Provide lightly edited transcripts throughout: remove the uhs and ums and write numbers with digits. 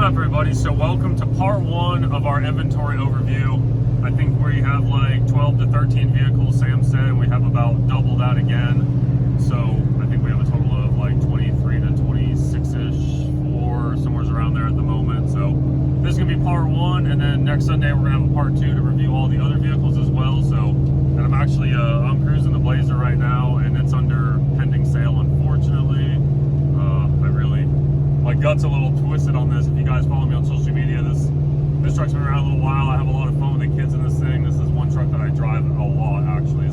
up, everybody? So welcome to part one of our inventory overview. I think we have like 12 to 13 vehicles, Sam said, and we have about double that again. So I think we have a total of like 23 to 26-ish, or somewhere around there at the moment. So this is gonna be part one, and then next Sunday we're gonna have a part two to review all the other vehicles as well. So, and I'm actually I'm cruising the Blazer right now, and it's under pending sale, unfortunately. My gut's a little twisted on this. If you guys follow me on social media, this truck's been around a little while. I have a lot of fun with the kids in this thing. This is one truck that I drive a lot, actually.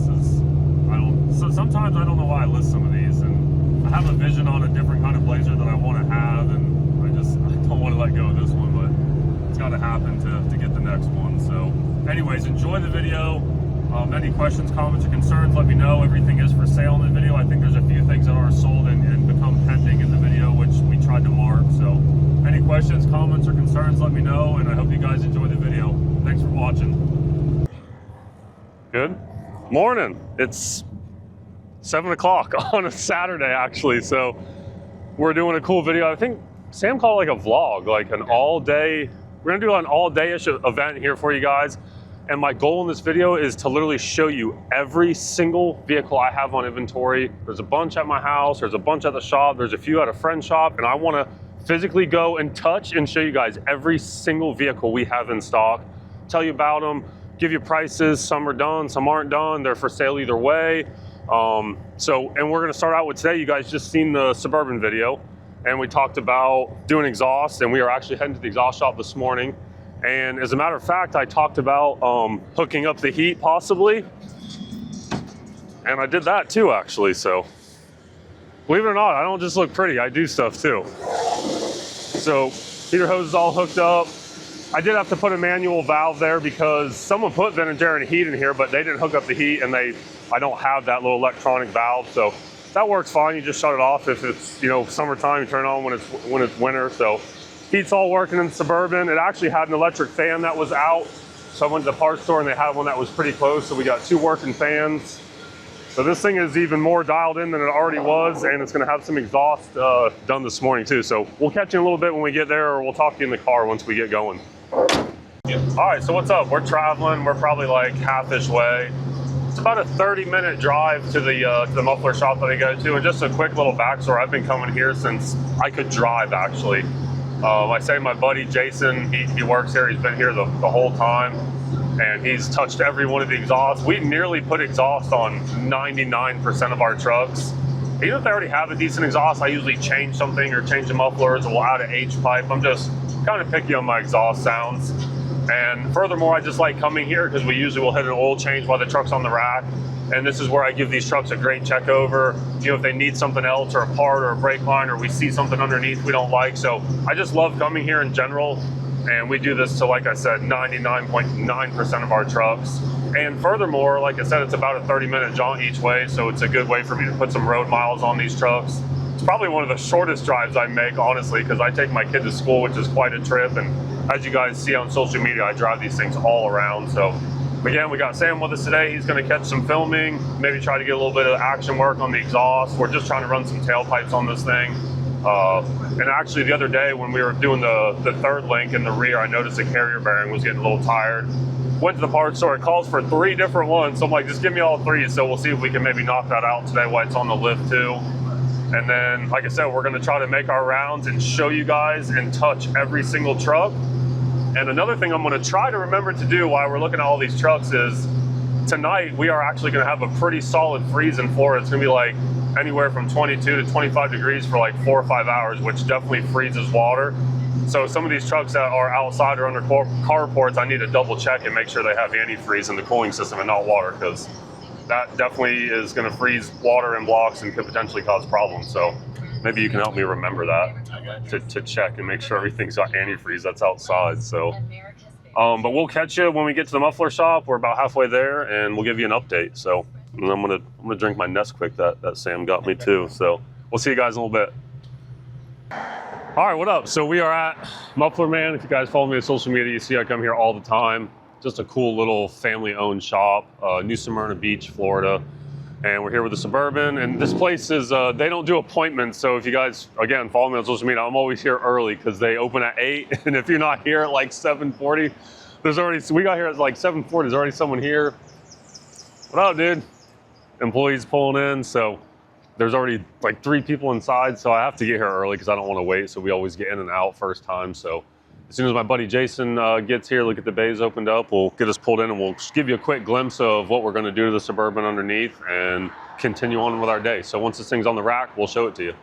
Sometimes I don't know why I list some of these, and I have a vision on a different kind of Blazer that I want to have, and I don't want to let go of this one, but it's got to happen to get the next one. So anyways, enjoy the video. Any questions, comments, or concerns, let me know. Everything is for sale in the video. I think there's a few things that are sold and become pending in the video, which we tried to mark. So any questions, comments, or concerns, let me know, and I hope you guys enjoy the video. Thanks for watching. Good morning. It's 7 o'clock on a Saturday, actually. So we're doing a cool video. I think Sam called it like a vlog, like an all-day. We're gonna do an all-day-ish event here for you guys. And my goal in this video is to literally show you every single vehicle I have on inventory. There's a bunch at my house, there's a bunch at the shop, there's a few at a friend's shop, and I wanna physically go and touch and show you guys every single vehicle we have in stock, tell you about them, give you prices. Some are done, some aren't done, they're for sale either way. And we're gonna start out with today. You guys just seen the Suburban video, and we talked about doing exhaust, and we are actually heading to the exhaust shop this morning. And as a matter of fact, I talked about hooking up the heat possibly. And I did that too, actually. So believe it or not, I don't just look pretty, I do stuff too. So heater hose is all hooked up. I did have to put a manual valve there because someone put Venator heat in here, but they didn't hook up the heat, and I don't have that little electronic valve. So that works fine. You just shut it off if it's, you know, summertime, you turn it on when it's winter. So heat's all working in the Suburban. It actually had an electric fan that was out. So I went to the parts store and they had one that was pretty close. So we got two working fans. So this thing is even more dialed in than it already was, and it's gonna have some exhaust done this morning too. So we'll catch you in a little bit when we get there, or we'll talk to you in the car once we get going. All right, so what's up? We're traveling. We're probably like half-ish way. It's about a 30-minute drive to the muffler shop that I go to. And just a quick little backstory, I've been coming here since I could drive, actually. I say my buddy Jason, he works here, he's been here the whole time, and he's touched every one of the exhausts. We nearly put exhaust on 99% of our trucks. Even if they already have a decent exhaust, I usually change something or change the mufflers, or we'll add an H-pipe. I'm just kind of picky on my exhaust sounds. And furthermore, I just like coming here because we usually will hit an oil change while the truck's on the rack. And this is where I give these trucks a great check over. You know, if they need something else, or a part, or a brake line, or we see something underneath we don't like. So I just love coming here in general. And we do this to, like I said, 99.9% of our trucks. And furthermore, like I said, it's about a 30-minute jaunt each way. So it's a good way for me to put some road miles on these trucks. It's probably one of the shortest drives I make, honestly, because I take my kid to school, which is quite a trip. And as you guys see on social media, I drive these things all around. So again, we got Sam with us today. He's going to catch some filming, maybe try to get a little bit of action work on the exhaust. We're just trying to run some tailpipes on this thing. And actually the other day when we were doing the third link in the rear, I noticed the carrier bearing was getting a little tired. Went to the parts store, it calls for 3 different ones. So I'm like, just give me all 3. So we'll see if we can maybe knock that out today while it's on the lift too. And then, like I said, we're going to try to make our rounds and show you guys and touch every single truck. And another thing I'm going to try to remember to do while we're looking at all these trucks is tonight we are actually going to have a pretty solid freeze in Florida. It's going to be like anywhere from 22 to 25 degrees for like 4 or 5 hours, which definitely freezes water. So some of these trucks that are outside or under carports, I need to double check and make sure they have antifreeze in the cooling system and not water, because that definitely is going to freeze water in blocks and could potentially cause problems. So maybe you can help me remember that to check and make sure everything's got antifreeze that's outside. So, but we'll catch you when we get to the muffler shop. We're about halfway there, and we'll give you an update. So, and I'm gonna drink my Nesquik that Sam got me too. So we'll see you guys in a little bit. All right, what up? So we are at Muffler Man. If you guys follow me on social media, you see I come here all the time. Just a cool little family-owned shop, New Smyrna Beach, Florida. And we're here with the Suburban, and this place is, they don't do appointments, so if you guys, again, follow me on social media, I'm always here early because they open at 8, and if you're not here at like 7:40, we got here at like 7:40, there's already someone here. What up, dude? Employees pulling in, so there's already like 3 people inside, so I have to get here early because I don't want to wait, so we always get in and out first time, so as soon as my buddy Jason gets here, look at the bays opened up, we'll get us pulled in and we'll just give you a quick glimpse of what we're going to do to the Suburban underneath and continue on with our day. So once this thing's on the rack, we'll show it to you.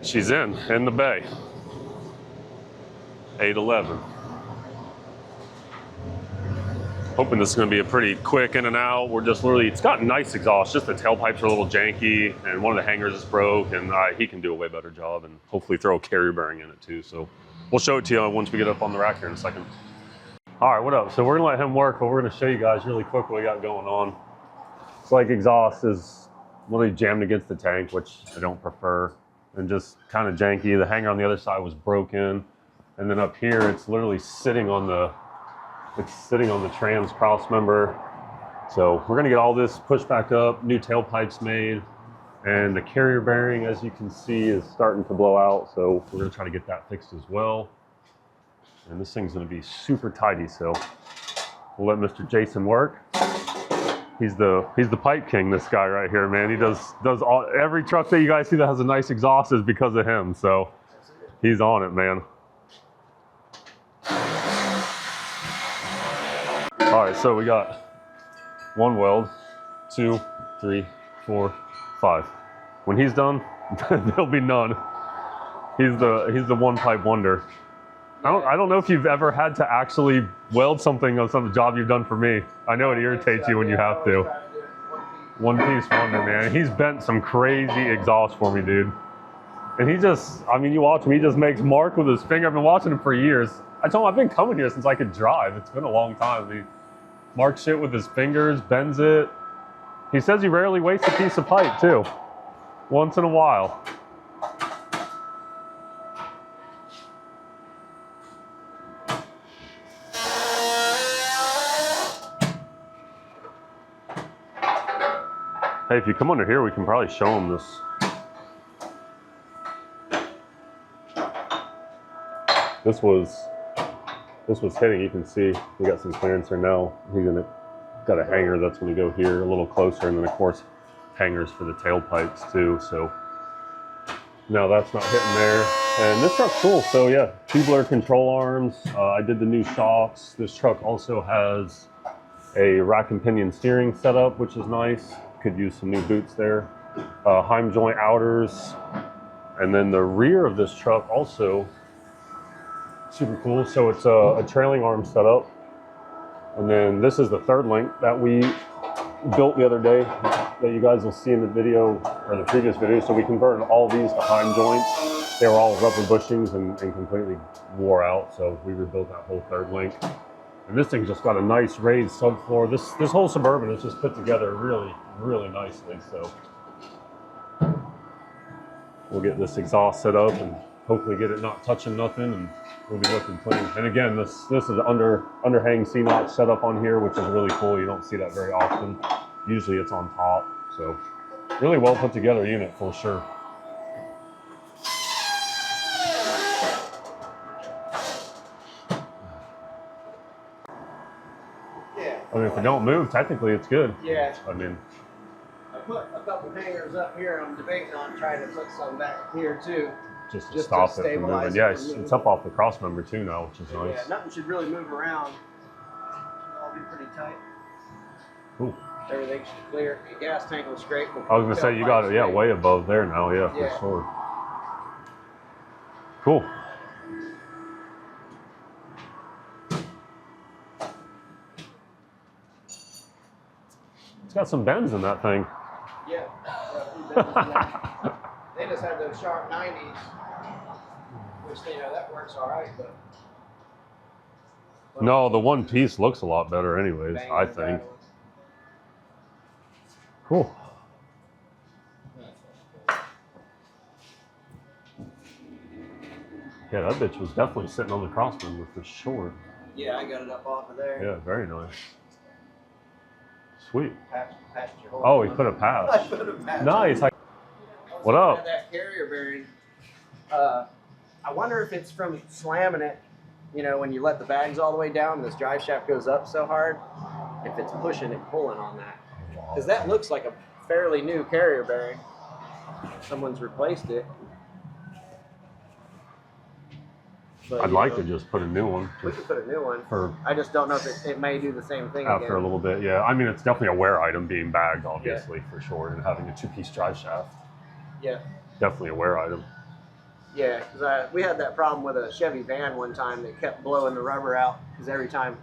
She's in the bay. 811. Hoping this is going to be a pretty quick in and out. We're just literally, it's got nice exhaust, just the tailpipes are a little janky and one of the hangers is broke, and he can do a way better job and hopefully throw a carrier bearing in it too. So we'll show it to you once we get up on the rack here in a second. All right, what up? So we're going to let him work, but we're going to show you guys really quick what we got going on. It's like exhaust is literally jammed against the tank, which I don't prefer, and just kind of janky. The hanger on the other side was broken. And then up here, it's literally sitting on the trans cross member. So we're gonna get all this pushed back up, new tailpipes made, and the carrier bearing, as you can see, is starting to blow out. So we're gonna try to get that fixed as well. And this thing's gonna be super tidy, so we'll let Mr. Jason work. He's the pipe king, this guy right here, man. He does all, every truck that you guys see that has a nice exhaust is because of him. So he's on it, man. All right, so we got 1 weld, 2, 3, 4, 5. When he's done, there'll be none. He's the one pipe wonder. I don't know if you've ever had to actually weld something on some job you've done for me. I know it irritates you when you have to. One piece wonder, man. He's bent some crazy exhaust for me, dude. And he just, I mean, you watch him, he just makes mark with his finger. I've been watching him for years. I told him I've been coming here since I could drive. It's been a long time. He marks shit with his fingers, bends it. He says he rarely wastes a piece of pipe too. Once in a while. Hey, if you come under here, we can probably show him this. This was hitting, you can see we got some clearance there now. He's got a hanger that's gonna go here a little closer, and then of course hangers for the tailpipes too. So no, that's not hitting there. And this truck's cool. So yeah, tubular control arms. I did the new shocks. This truck also has a rack and pinion steering setup, which is nice. Could use some new boots there. Heim joint outers. And then the rear of this truck also super cool. So it's a trailing arm setup. And then this is the third link that we built the other day that you guys will see in the video or the previous video. So we converted all these to Heim joints. They were all rubber bushings and completely wore out. So we rebuilt that whole third link. And this thing's just got a nice raised subfloor. This whole Suburban is just put together really, really nicely. So we'll get this exhaust set up and hopefully get it not touching nothing, and we'll be looking clean. And again, this is an underhang C-notch setup on here, which is really cool. You don't see that very often. Usually it's on top. So really well put together unit for sure. I mean, if it don't move, technically it's good. Yeah. I mean, I put a couple hangers up here. I'm debating on trying to put some back here too. Just to stop it from moving. Yeah, it's up off the cross member too now, which is nice. Yeah, nothing should really move around. It'll all be pretty tight. Cool. Everything should clear. The gas tank looks great. I was gonna say you got it, yeah, way above there now, yeah, for sure. Cool. It's got some bends in that thing. Yeah. They just had those sharp 90s, which that works all right, but no, the one piece looks a lot better anyways, I think. Cool. Yeah, that bitch was definitely sitting on the crossmember for sure. Yeah, I got it up off of there. Yeah, very nice. Sweet. Patched your hole. Oh, he put a patch. I put a patch. Nice. What up? That carrier bearing. I wonder if it's from slamming it. You know, when you let the bags all the way down, this drive shaft goes up so hard. If it's pushing and pulling on that, because that looks like a fairly new carrier bearing. Someone's replaced it. But, I'd like to just put a new one. We could put a new one. For I just don't know if it may do the same thing after again. a little bit, yeah. I mean, it's definitely a wear item being bagged, obviously, for sure, and having a two-piece drive shaft. Yeah. Definitely a wear item. Yeah, because we had that problem with a Chevy van one time that kept blowing the rubber out because every time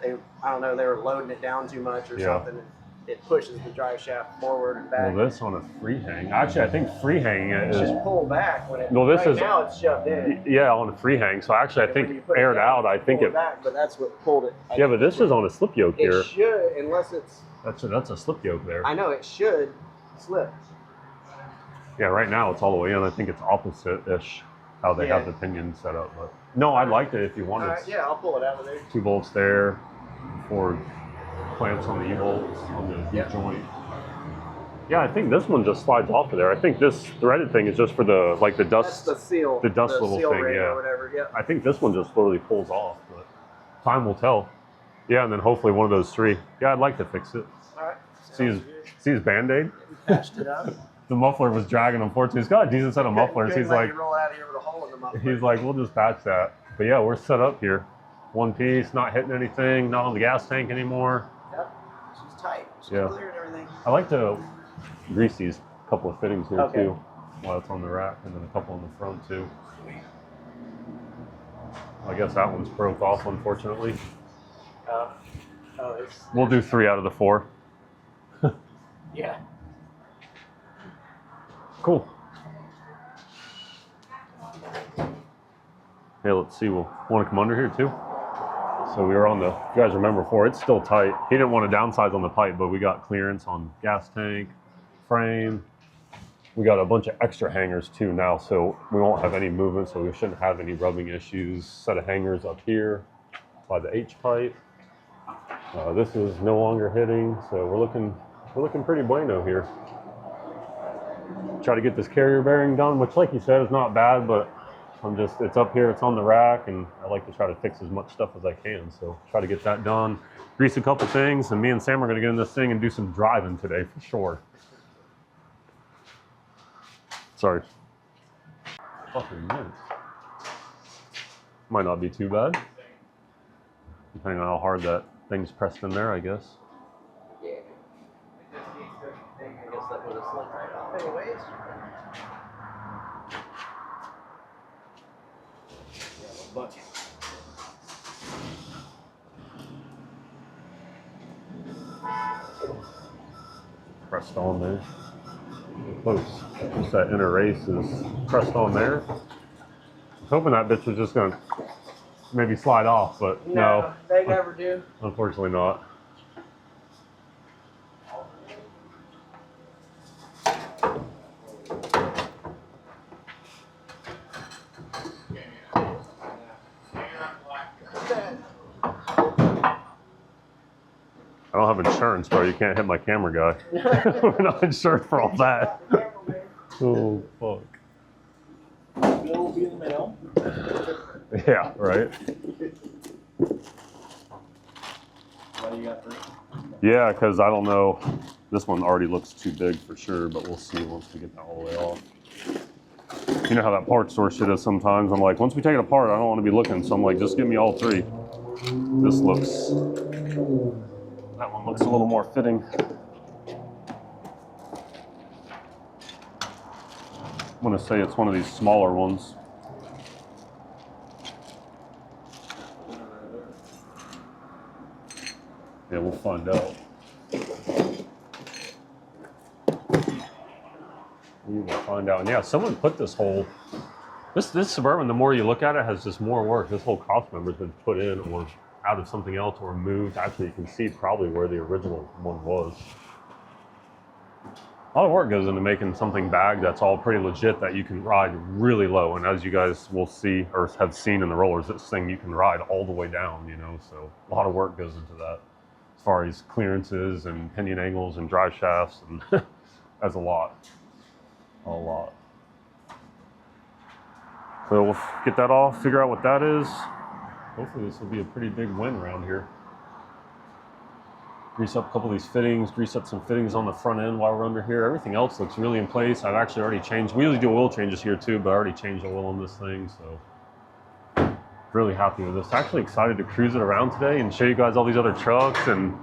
they were loading it down too much or something, it pushes the drive shaft forward and back. Well, this on a free hang. Actually, I think free hanging it is. Just pull back when it. No, this right is now it's shoved in. Yeah, on a free hang. So actually, I think aired out. I think it. Back, but that's what pulled it. Yeah, but this is on a slip yoke here. It should, unless it's. That's a slip yoke there. I know it should slip. Yeah, right now it's all the way in. I think it's opposite-ish how they have the pinion set up. But no, I liked it if you wanted. Yeah, I'll pull it out of there. 2 bolts there, 4 clamps on the U-bolts on the joint. Yeah, I think this one just slides off of there. I think this threaded thing is just for the dust. That's the seal. The dust the little seal thing, ring yeah. Or whatever. Yeah. I think this one just literally pulls off, but time will tell. Yeah, and then hopefully one of those 3. Yeah, I'd like to fix it. All right. See his Band-Aid? Patched it up. The muffler was dragging him forward. He's got a decent set of mufflers. He's like, roll out of here with a hole in the muffler. he's like, we'll just patch that. But yeah, we're set up here. One piece, not hitting anything, not on the gas tank anymore. Yep. She's tight. She's Yeah. clear and everything. I like to grease these couple of fittings here Okay. too, while it's on the rack, and then a couple in the front too. I guess that one's broke off, unfortunately. We'll do 3 out of the 4. Yeah. Cool. Hey, let's see. We'll want to come under here too. So we were on the, if you guys remember before, it's still tight. He didn't want to downsize on the pipe, but we got clearance on gas tank, frame. We got a bunch of extra hangers too now, so we won't have any movement, so we shouldn't have any rubbing issues. Set of hangers up here by the H pipe. This is no longer hitting, so we're looking pretty bueno here. Try to get this carrier bearing done, which, like you said, is not bad, but it's up here, it's on the rack, and I like to try to fix as much stuff as I can. So try to get that done, grease a couple things, and me and Sam are gonna get in this thing and do some driving today for sure. Sorry. Fucking minutes. Might not be too bad, depending on how hard that thing's pressed in there, I guess. Yeah. I guess that would have slipped right off anyways. Bucket. Pressed on there. Close. Just that inner race is pressed on there. I was hoping that bitch was just gonna maybe slide off, but no. They never do. Unfortunately not. I don't have insurance, bro. You can't hit my camera guy. We're not insured for all that. Oh, fuck. Bill will be in the mail. Yeah, right? What do you got for? Yeah, because I don't know. This one already looks too big for sure, but we'll see once we get that all the way off. You know how that part store shit is sometimes. I'm like, once we take it apart, I don't want to be looking. So I'm like, just give me all 3. This looks... That one looks a little more fitting. I'm gonna say it's one of these smaller ones. Yeah, we'll find out. We will find out. And yeah, someone put this whole, this Suburban, the more you look at it, has just more work. This whole cross member's been put in or out of something else or moved. Actually, you can see probably where the original one was. A lot of work goes into making something bagged that's all pretty legit that you can ride really low. And as you guys will see or have seen in the rollers, this thing you can ride all the way down, you know, so a lot of work goes into that as far as clearances and pinion angles and drive shafts, and that's a lot. So we'll get that off, figure out what that is. Hopefully this will be a pretty big win around here. Grease up a couple of these fittings, grease up some fittings on the front end while we're under here. Everything else looks really in place. I've actually already changed. We usually do oil changes here too, but I already changed oil on this thing, so really happy with this. Actually excited to cruise it around today and show you guys all these other trucks, and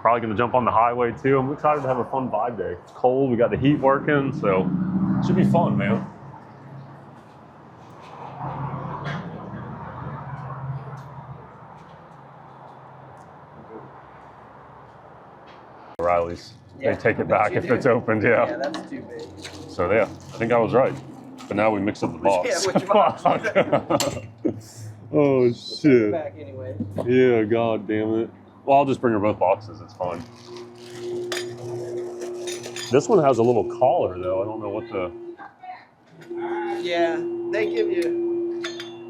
probably gonna jump on the highway too. I'm excited to have a fun vibe day. It's cold, we got the heat working, so it should be fun, man. Riley's. Yeah, they take I it bet back you if do. it's opened, yeah. Yeah, that's too big. So yeah, I think I was right. But now we mix up the box. Yeah, which box? Oh Take it shit. back anyway. Yeah, god damn it. Well, I'll just bring her both boxes, it's fine. This one has a little collar though. I don't know what the... Yeah, they give you,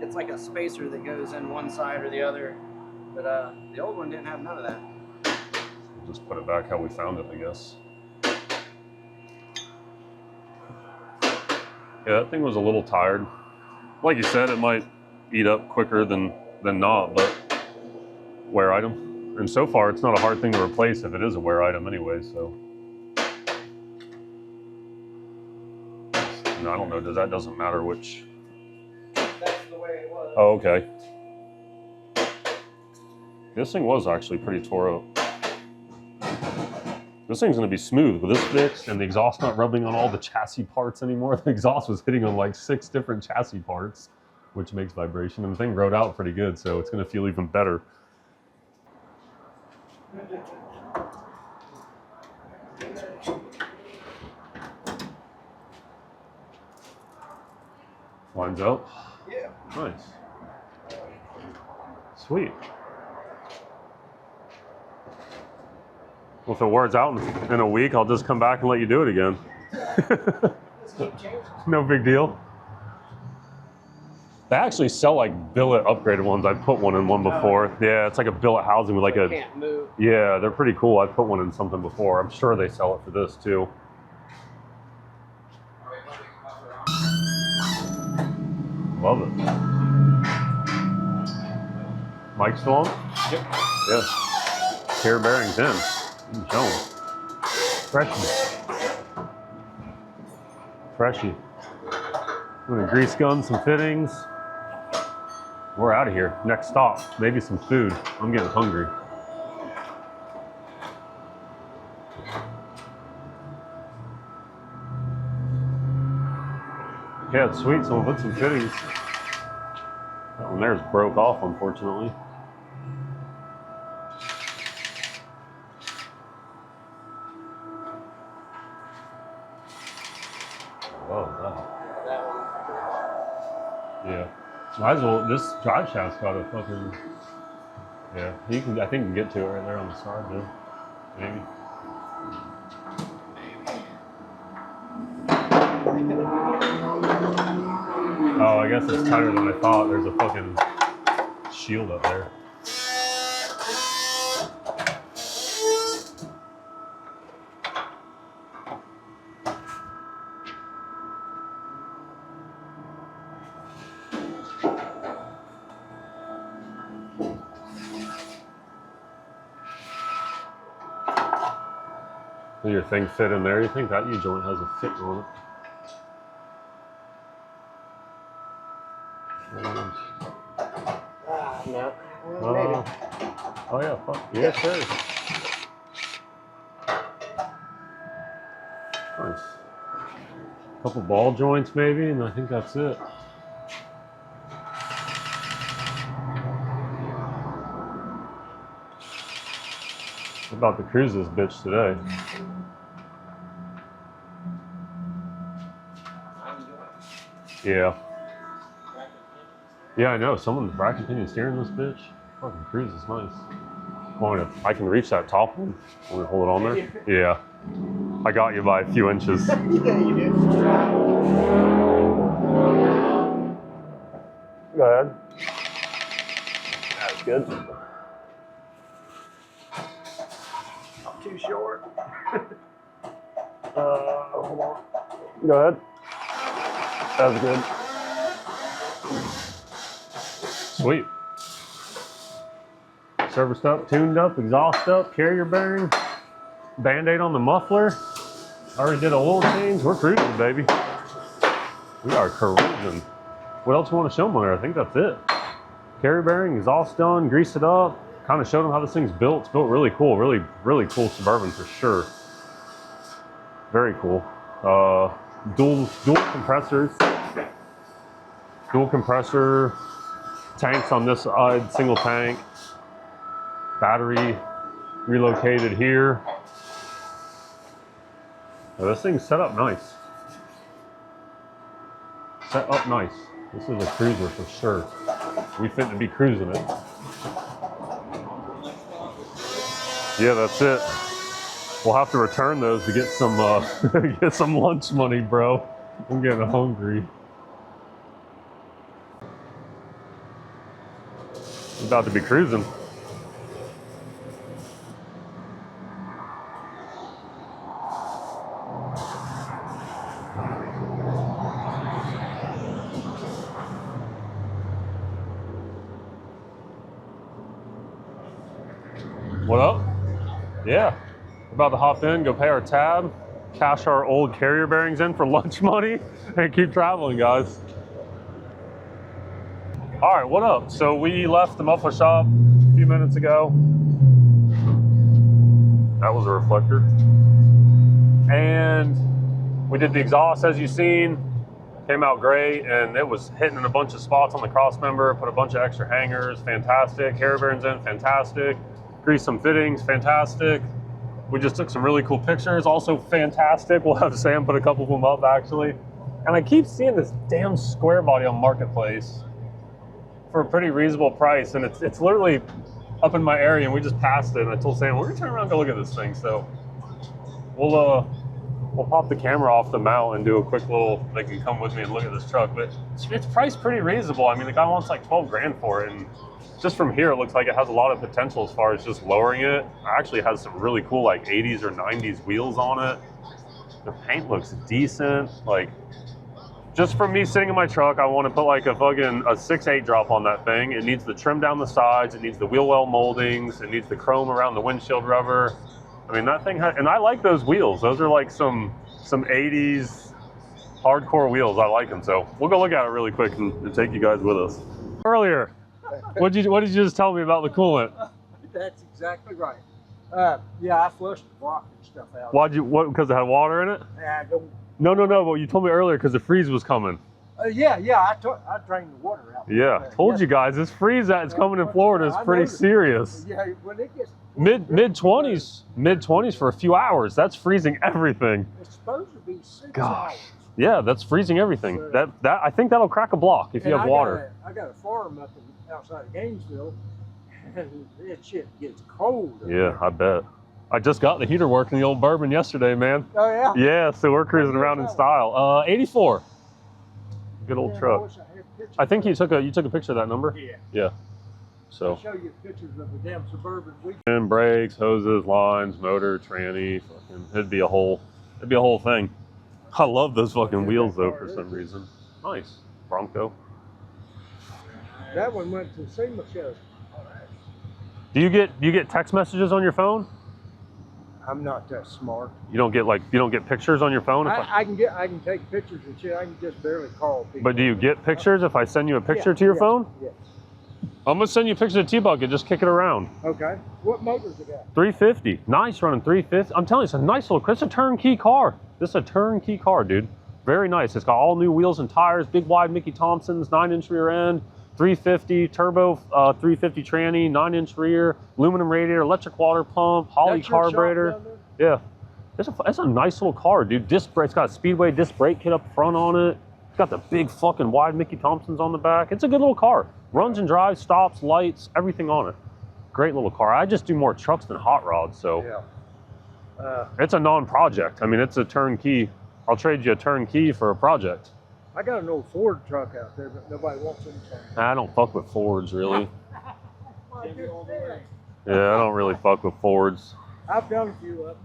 it's like a spacer that goes in one side or the other. But the old one didn't have none of that. Just put it back how we found it, I guess. Yeah, that thing was a little tired. Like you said, it might eat up quicker than not, but wear item. And so far, it's not a hard thing to replace if it is a wear item anyway, so. And I don't know, that doesn't matter which. That's the way it was. Oh, okay. This thing was actually pretty tore up. This thing's gonna be smooth with this fixed and the exhaust not rubbing on all the chassis parts anymore. The exhaust was hitting on like 6 different chassis parts, which makes vibration. And the thing rode out pretty good, so it's gonna feel even better. Lines up. Yeah. Nice. Sweet. Well, if it wears out in a week, I'll just come back and let you do it again. No big deal. They actually sell like billet upgraded ones. I put one in one before. Yeah, it's like a billet housing with like a... Can't move. Yeah, they're pretty cool. I put one in something before. I'm sure they sell it for this too. Love it. Mike still on? Yep. Yeah. Pair bearings in. Show 'em. Freshy. Freshy. I'm gonna grease gun some fittings. We're out of here. Next stop, maybe some food. I'm getting hungry. Yeah, it's sweet, so we'll put some fittings. That one there's broke off, unfortunately. Oh, wow. That one. Yeah. Might as well, this drive shaft's got a fucking, yeah, you can, I think you can get to it right there on the side, though. Maybe. Oh, I guess it's tighter than I thought. There's a fucking shield up there. Will your thing fit in there? You think that U-joint has a fit on it? No. Maybe. Oh yeah, fuck. Yeah, sure. Nice. Couple ball joints maybe, and I think that's it. We're about to cruise this bitch today. Yeah. Yeah, I know. Someone's bracket pinion steering this bitch. Fucking cruise is nice. I can reach that top one. Want to hold it on there? Yeah. I got you by a few inches. Yeah, you did. Go ahead. That's good. Not too short. Hold on. Go ahead. That's good. Sweet. Serviced up, tuned up, exhaust up, carrier bearing, Band-Aid on the muffler. Already did a oil change. We're cruising, baby. We are cruising. What else you want to show them on there? I think that's it. Carrier bearing, exhaust done, grease it up. Kind of showed them how this thing's built. It's built really cool. Really, really cool Suburban for sure. Very cool. Dual compressors. Dual compressor. Tanks on this side, single tank. Battery relocated here. Now this thing's set up nice. Set up nice. This is a cruiser for sure. We fit to be cruising it. Yeah, that's it. We'll have to return those to get some get some lunch money, bro. I'm getting hungry. We're about to be cruising. What up? Yeah. We're about to hop in, go pay our tab, cash our old carrier bearings in for lunch money, and keep traveling, guys. All right, what up? So we left the muffler shop a few minutes ago. That was a reflector. And we did the exhaust, as you've seen. Came out great, and it was hitting in a bunch of spots on the cross member, put a bunch of extra hangers, fantastic. Carrier bearings in, fantastic. Greased some fittings, fantastic. We just took some really cool pictures, also fantastic. We'll have Sam put a couple of them up, actually. And I keep seeing this damn squarebody on Marketplace for a pretty reasonable price, and it's literally up in my area, and we just passed it, and I told Sam, we're gonna turn around and go look at this thing. So we'll pop the camera off the mount and do a quick little, they can come with me and look at this truck. But it's priced pretty reasonable. I mean, the guy wants like 12 grand for it, and just from here, it looks like it has a lot of potential as far as just lowering it. It actually has some really cool like 80s or 90s wheels on it. The paint looks decent. Like, just from me sitting in my truck, I want to put like a fucking a 6/8 drop on that thing. It needs the trim down the sides. It needs the wheel well moldings. It needs the chrome around the windshield rubber. I mean, that thing has, and I like those wheels. Those are like some 80s hardcore wheels. I like them. So we'll go look at it really quick and take you guys with us. Earlier, what did you just tell me about the coolant? That's exactly right. Yeah, I flushed the block and stuff out. What, because it had water in it? I don't. No, but you told me earlier because the freeze was coming. Yeah, I drained the water out. Yeah, told you guys, this freeze that's coming in Florida is pretty serious. Yeah, when it gets Mid 20s for a few hours. That's freezing everything. it's supposed to be 6 Gosh. hours. Yeah, that's freezing everything. So- That I think that'll crack a block if you have water. I got a farm up outside of Gainesville, and that shit gets cold. Yeah, I bet. I just got the heater working the old Bourbon yesterday, man. Oh yeah. Yeah, so we're cruising around in style. 84. Good old Man, truck. wish I had pictures I think of you took a picture of that number. it. Yeah. Yeah. I'll So show you pictures of the damn Suburban. and brakes, hoses, lines, motor, tranny, fucking it'd be a whole thing. I love those fucking wheels though for some reason. Nice. Bronco. That one went to SEMA show. Do you get text messages on your phone? I'm not that smart. You don't get pictures on your phone? I can take pictures and shit. I can just barely call people. But do you get pictures if I send you a picture to your phone? Yeah. I'm gonna send you a picture of T-Bucket, just kick it around. Okay. What motor's it got? 350. Nice, running 350. I'm telling you, it's a nice little, it's a turnkey car. This is a turnkey car, dude. Very nice. It's got all new wheels and tires, big wide Mickey Thompsons, 9-inch rear end, 350 turbo, 350 tranny, 9-inch rear, aluminum radiator, electric water pump, Holley That's your shop carburetor. down there? Yeah. It's a nice little car, dude. Disc brake. It's got a Speedway disc brake kit up front on it. It's got the big fucking wide Mickey Thompsons on the back. It's a good little car. Runs and drives, stops, lights, everything on it. Great little car. I just do more trucks than hot rods, so. Yeah. It's a non-project. I mean, it's a turnkey. I'll trade you a turnkey for a project. I got an old Ford truck out there, but nobody wants anything. I don't fuck with Fords, really. Yeah, Yeah, I don't really fuck with Fords. I've done a few up.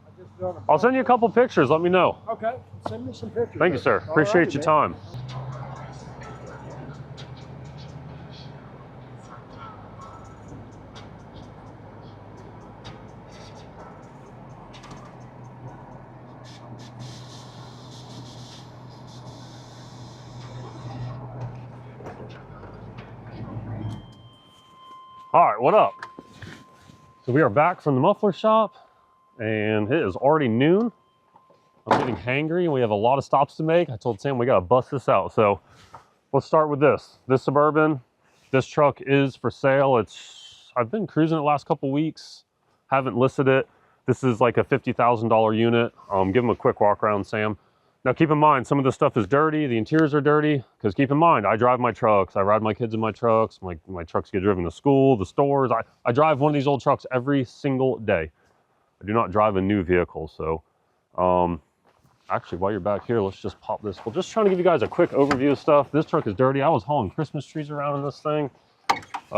I just done I'll send you a couple pictures. Let me know. Okay, send me some pictures. Thank you, sir. All Appreciate righty, your man. time. All right, what up? So we are back from the muffler shop, and it is already noon. I'm getting hangry, and we have a lot of stops to make. I told Sam we gotta bust this out. So let's start with this. This Suburban, this truck is for sale. I've been cruising it the last couple weeks, haven't listed it. This is like a $50,000 unit. Give them a quick walk around, Sam. Now keep in mind, some of the stuff is dirty, the interiors are dirty, because keep in mind, I drive my trucks, I ride my kids in my trucks, my trucks get driven to school, the stores. I drive one of these old trucks every single day. I do not drive a new vehicle, so actually while you're back here, let's just pop this. We're just trying to give you guys a quick overview of stuff. This truck is dirty. I was hauling Christmas trees around in this thing.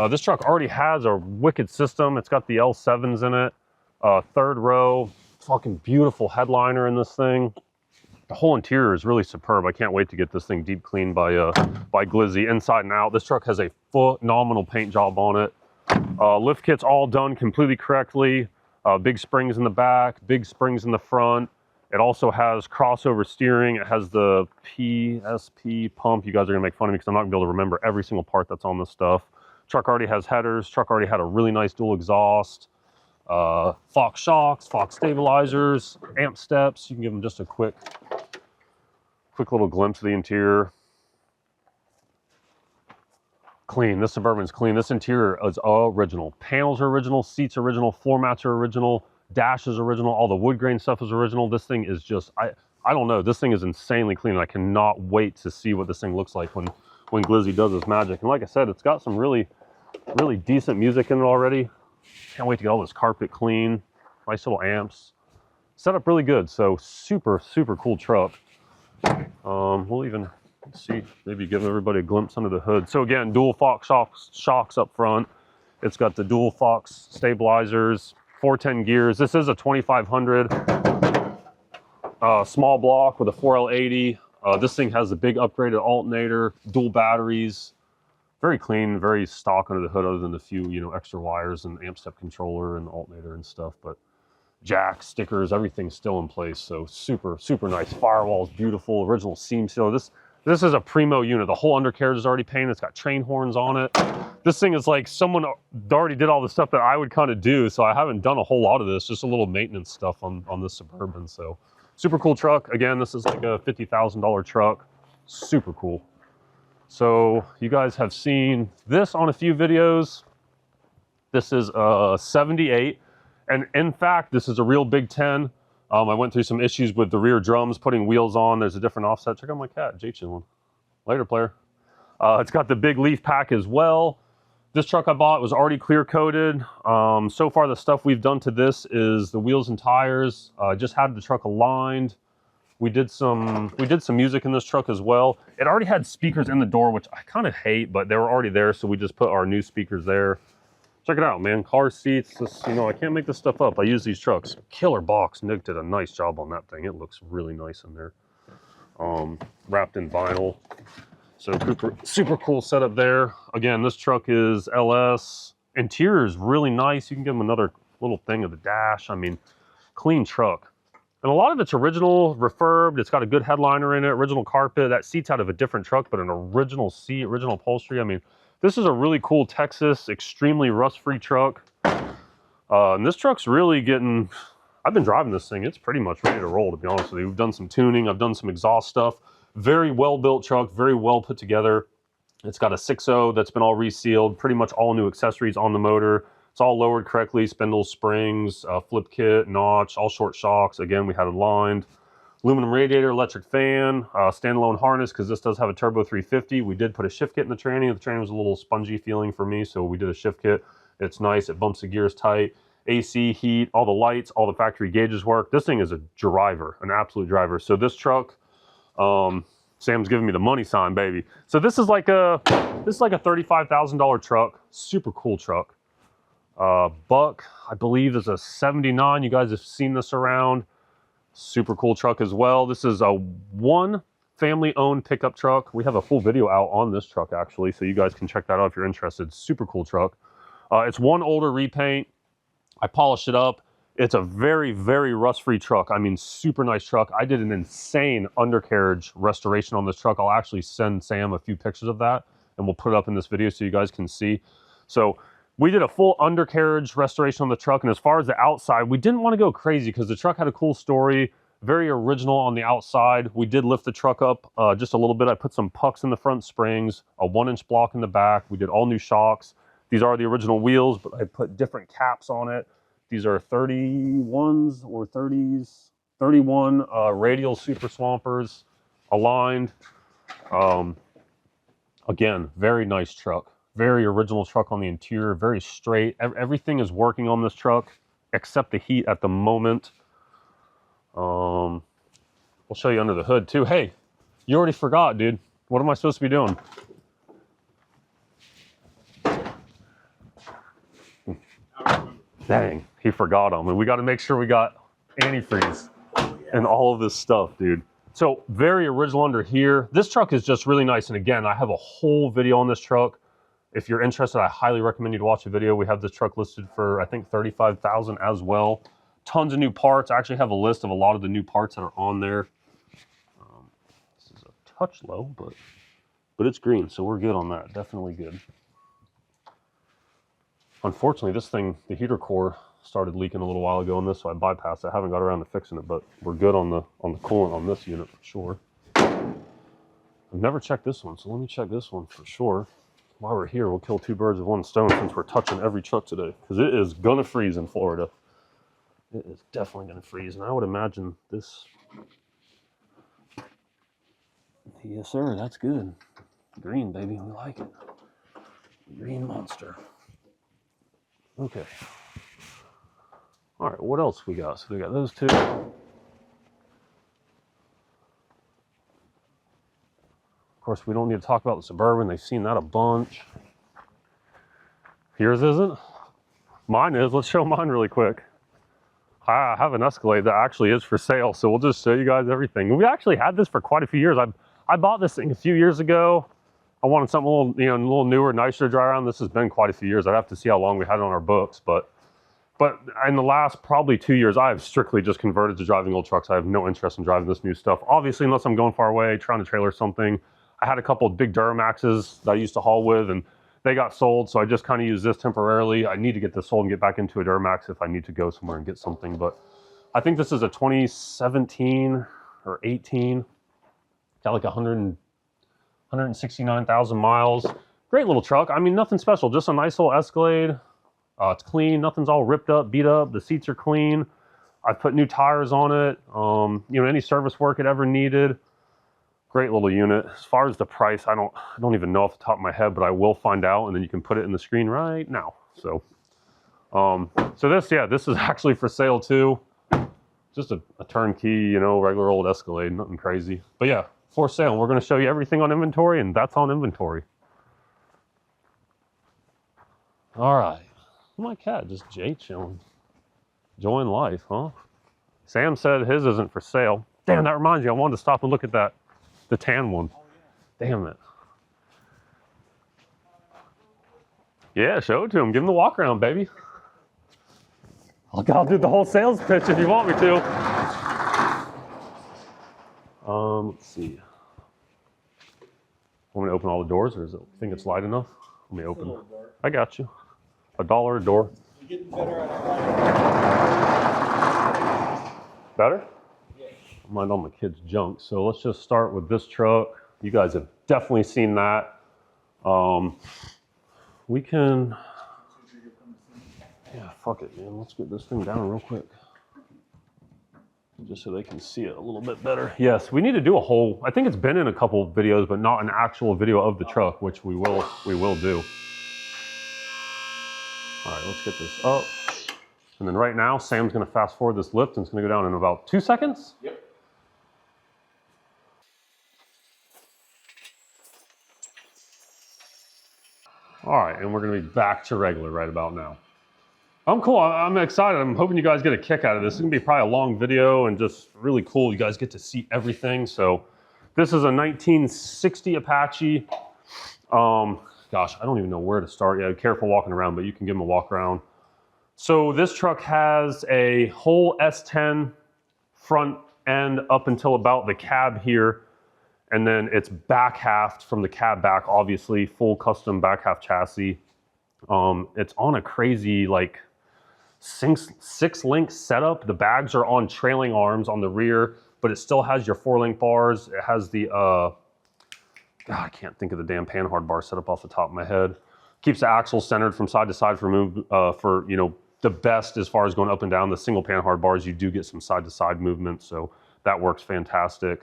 This truck already has a wicked system. It's got the L7s in it, third row, fucking beautiful headliner in this thing. The whole interior is really superb. I can't wait to get this thing deep cleaned by Glizzy inside and out. This truck has a phenomenal paint job on it. Lift kit's all done completely correctly. Big springs in the back, big springs in the front. It also has crossover steering. It has the PSP pump. You guys are gonna make fun of me because I'm not gonna be able to remember every single part that's on this stuff. Truck already has headers. Truck already had a really nice dual exhaust. Fox shocks, Fox stabilizers, amp steps. You can give them just a quick little glimpse of the interior. Clean. This Suburban's clean. This interior is original. Panels are original, seats are original, floor mats are original, dash is original, all the wood grain stuff is original. This thing is just, I don't know, this thing is insanely clean. I cannot wait to see what this thing looks like when Glizzy does his magic. And like I said, it's got some really decent music in it already. Can't wait to get all this carpet clean. Nice little amps. Set up really good. So super cool truck. We'll even see, maybe give everybody a glimpse under the hood. So again, dual Fox shocks up front. It's got the dual Fox stabilizers, 410 gears. This is a 2500 small block with a 4L80. This thing has a big upgraded alternator, dual batteries. Very clean, very stock under the hood, other than the few, extra wires and amp step controller and alternator and stuff. But jacks, stickers, everything's still in place. So super nice. Firewall's beautiful, original seam seal. This is a primo unit. The whole undercarriage is already painted. It's got train horns on it. This thing is like someone already did all the stuff that I would kind of do. So I haven't done a whole lot of this, just a little maintenance stuff on this Suburban. So super cool truck. Again, this is like a $50,000 truck. Super cool. So you guys have seen this on a few videos. This is a 78. And in fact, this is a real Big 10. I went through some issues with the rear drums, putting wheels on. There's a different offset. Check out my cat, Jay chilling. Later, player. It's got the big leaf pack as well. This truck I bought was already clear coated. So far, the stuff we've done to this is the wheels and tires. Just had the truck aligned. We did some music in this truck as well. It already had speakers in the door, which I kind of hate, but they were already there, so we just put our new speakers there. Check it out, man. Car seats. This, I can't make this stuff up. I use these trucks. Killer box. Nick did a nice job on that thing. It looks really nice in there. Wrapped in vinyl. So super cool setup there. Again, this truck is LS. Interior is really nice. You can give them another little thing of the dash. I mean, clean truck. And a lot of it's original, refurbed. It's got a good headliner in it, original carpet. That seat's out of a different truck, but an original seat, original upholstery. I mean, this is a really cool Texas, extremely rust-free truck. And this truck's really getting, I've been driving this thing. It's pretty much ready to roll, to be honest with you. We've done some tuning. I've done some exhaust stuff. Very well-built truck, very well put together. It's got a 6.0 that's been all resealed, pretty much all new accessories on the motor. It's all lowered correctly, spindles, springs, flip kit, notch, all short shocks. Again, we had it aligned. Aluminum radiator, electric fan, standalone harness, because this does have a turbo 350. We did put a shift kit in the tranny. The tranny was a little spongy feeling for me, so we did a shift kit. It's nice. It bumps the gears tight. AC, heat, all the lights, all the factory gauges work. This thing is a driver, an absolute driver. So this truck, Sam's giving me the money sign, baby. So this is like a $35,000 truck. Super cool truck. Buck, I believe, is a 79. You guys have seen this around. Super cool truck as well. This is a one family-owned pickup truck. We have a full video out on this truck, actually, so you guys can check that out if you're interested. Super cool truck. It's one older repaint. I polished it up. It's a very, very rust-free truck. I mean, super nice truck. I did an insane undercarriage restoration on this truck. I'll actually send Sam a few pictures of that, and we'll put it up in this video so you guys can see. So we did a full undercarriage restoration on the truck, and as far as the outside, we didn't want to go crazy because the truck had a cool story, very original on the outside. We did lift the truck up just a little bit. I put some pucks in the front springs, a 1-inch block in the back. We did all new shocks. These are the original wheels, but I put different caps on it. These are 31s or 30s, 31 radial super swampers aligned. Again, very nice truck. Very original truck on the interior, very straight. Everything is working on this truck except the heat at the moment. We'll show you under the hood too. Hey, you already forgot, dude. What am I supposed to be doing? Dang, he forgot them. And we got to make sure we got antifreeze and all of this stuff, dude. So very original under here. This truck is just really nice. And again, I have a whole video on this truck. If you're interested, I highly recommend you to watch the video. We have this truck listed for, I think, $35,000 as well. Tons of new parts. I actually have a list of a lot of the new parts that are on there. This is a touch low, but it's green, so we're good on that. Definitely good. Unfortunately, this thing, the heater core, started leaking a little while ago on this, so I bypassed it. I haven't got around to fixing it, but we're good on the coolant on this unit for sure. I've never checked this one, so let me check this one for sure. While we're here, we'll kill two birds with one stone since we're touching every truck today, because it is gonna freeze in Florida. It is definitely gonna freeze, and I would imagine this. Yes, sir. That's good. Green, baby. We like it. Green monster. Okay. All right. What else we got? So we got those two. Of course, we don't need to talk about the Suburban. They've seen that a bunch. Yours isn't? Mine is. Let's show mine really quick. I have an Escalade that actually is for sale, so we'll just show you guys everything. We actually had this for quite a few years. I bought this thing a few years ago. I wanted something a little newer, nicer to drive around. This has been quite a few years. I'd have to see how long we had it on our books, but in the last probably 2 years, I have strictly just converted to driving old trucks. I have no interest in driving this new stuff. Obviously, unless I'm going far away, trying to trailer something. I had a couple of big Duramaxes that I used to haul with, and they got sold, so I just kind of use this temporarily. I need to get this sold and get back into a Duramax if I need to go somewhere and get something, but I think this is a 2017 or 18. Got like 169,000 miles. Great little truck. I mean, nothing special, just a nice little Escalade. It's clean, nothing's all ripped up, beat up. The seats are clean. I've put new tires on it. Any service work it ever needed. Great little unit. As far as the price, I don't even know off the top of my head, but I will find out, and then you can put it in the screen right now. So, this is actually for sale too. Just a turnkey, regular old Escalade, nothing crazy. But yeah, for sale. And we're going to show you everything on inventory, and that's on inventory. All right. My cat just Jay chilling, enjoying life, huh? Sam said his isn't for sale. Damn, that reminds me, I wanted to stop and look at the tan one. Damn it. Yeah, show it to him. Give him the walk around, baby. I'll do the whole sales pitch if you want me to. Let's see. Want me to open all the doors, or think it's light enough? Let me open. I got you. $1 a door. You're getting better at it. Better? Yeah. I mind all my kids' junk. So let's just start with this truck. You guys have definitely seen that. We can. Yeah, fuck it, man. Let's get this thing down real quick. Just so they can see it a little bit better. Yes, we need to do a whole. I think it's been in a couple videos, but not an actual video of the truck, which we will do. All right, let's get this up. And then right now, Sam's gonna fast forward this lift and it's gonna go down in about 2 seconds. Yep. All right, and we're gonna be back to regular right about now. I'm cool, I'm excited. I'm hoping you guys get a kick out of this. It's gonna be probably a long video and just really cool. You guys get to see everything. So this is a 1960 Apache. Gosh, I don't even know where to start. Yeah, careful walking around, but you can give them a walk around. So this truck has a whole S10 front end up until about the cab here. And then it's back halved from the cab back, obviously, full custom back half chassis. It's on a crazy like six link setup. The bags are on trailing arms on the rear, but it still has your 4-link bars. It has the, God, I can't think of the damn panhard bar set up off the top of my head. Keeps the axle centered from side to side for you know, the best as far as going up and down. The single panhard bars, you do get some side to side movement, so that works fantastic.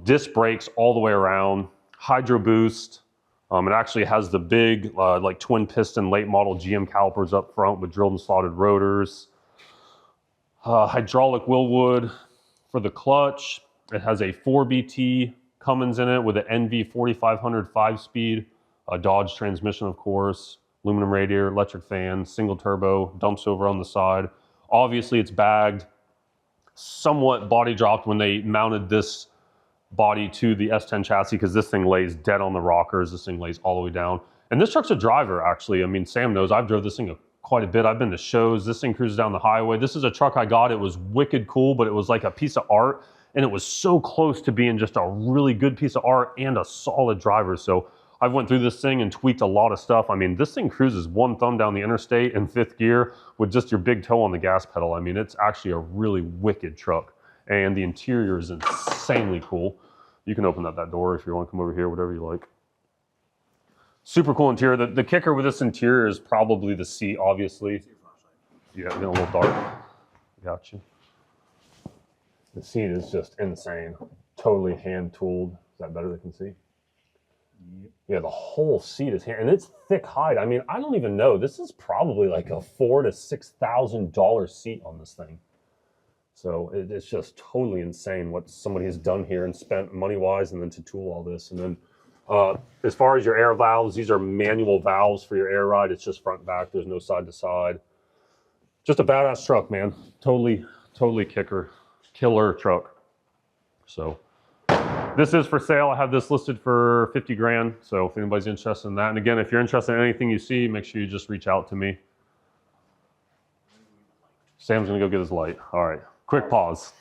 Disc brakes all the way around, hydro boost. It actually has the big like twin piston late model GM calipers up front with drilled and slotted rotors. Hydraulic Willwood for the clutch. It has a 4BT Cummins in it with an NV 4500 5-speed, a Dodge transmission of course, aluminum radiator, electric fan, single turbo, dumps over on the side. Obviously it's bagged, somewhat body dropped when they mounted this body to the S10 chassis because this thing lays dead on the rockers. This thing lays all the way down. And this truck's a driver, actually. I mean, Sam knows I've drove this thing quite a bit. I've been to shows. This thing cruises down the highway. This is a truck I got. It was wicked cool, but it was like a piece of art. And it was so close to being just a really good piece of art and a solid driver. So I've went through this thing and tweaked a lot of stuff. I mean, this thing cruises one thumb down the interstate in 5th gear with just your big toe on the gas pedal. I mean, it's actually a really wicked truck. And the interior is insanely cool. You can open up that door if you want to come over here, whatever you like. Super cool interior. The kicker with this interior is probably the seat, obviously. Yeah, getting a little dark. Got you. The seat is just insane. Totally hand tooled. Is that better they can see? Yep. Yeah, the whole seat is hand, and it's thick hide. I mean, I don't even know. This is probably like a $4,000 to $6,000 seat on this thing. So it's just totally insane what somebody has done here and spent money-wise and then to tool all this. And then as far as your air valves, these are manual valves for your air ride. It's just front back. There's no side to side. Just a badass truck, man. Totally killer truck. So this is for sale. I have this listed for 50 grand. So if anybody's interested in that. And again, if you're interested in anything you see, make sure you just reach out to me. Sam's gonna go get his light. All right. Quick pause.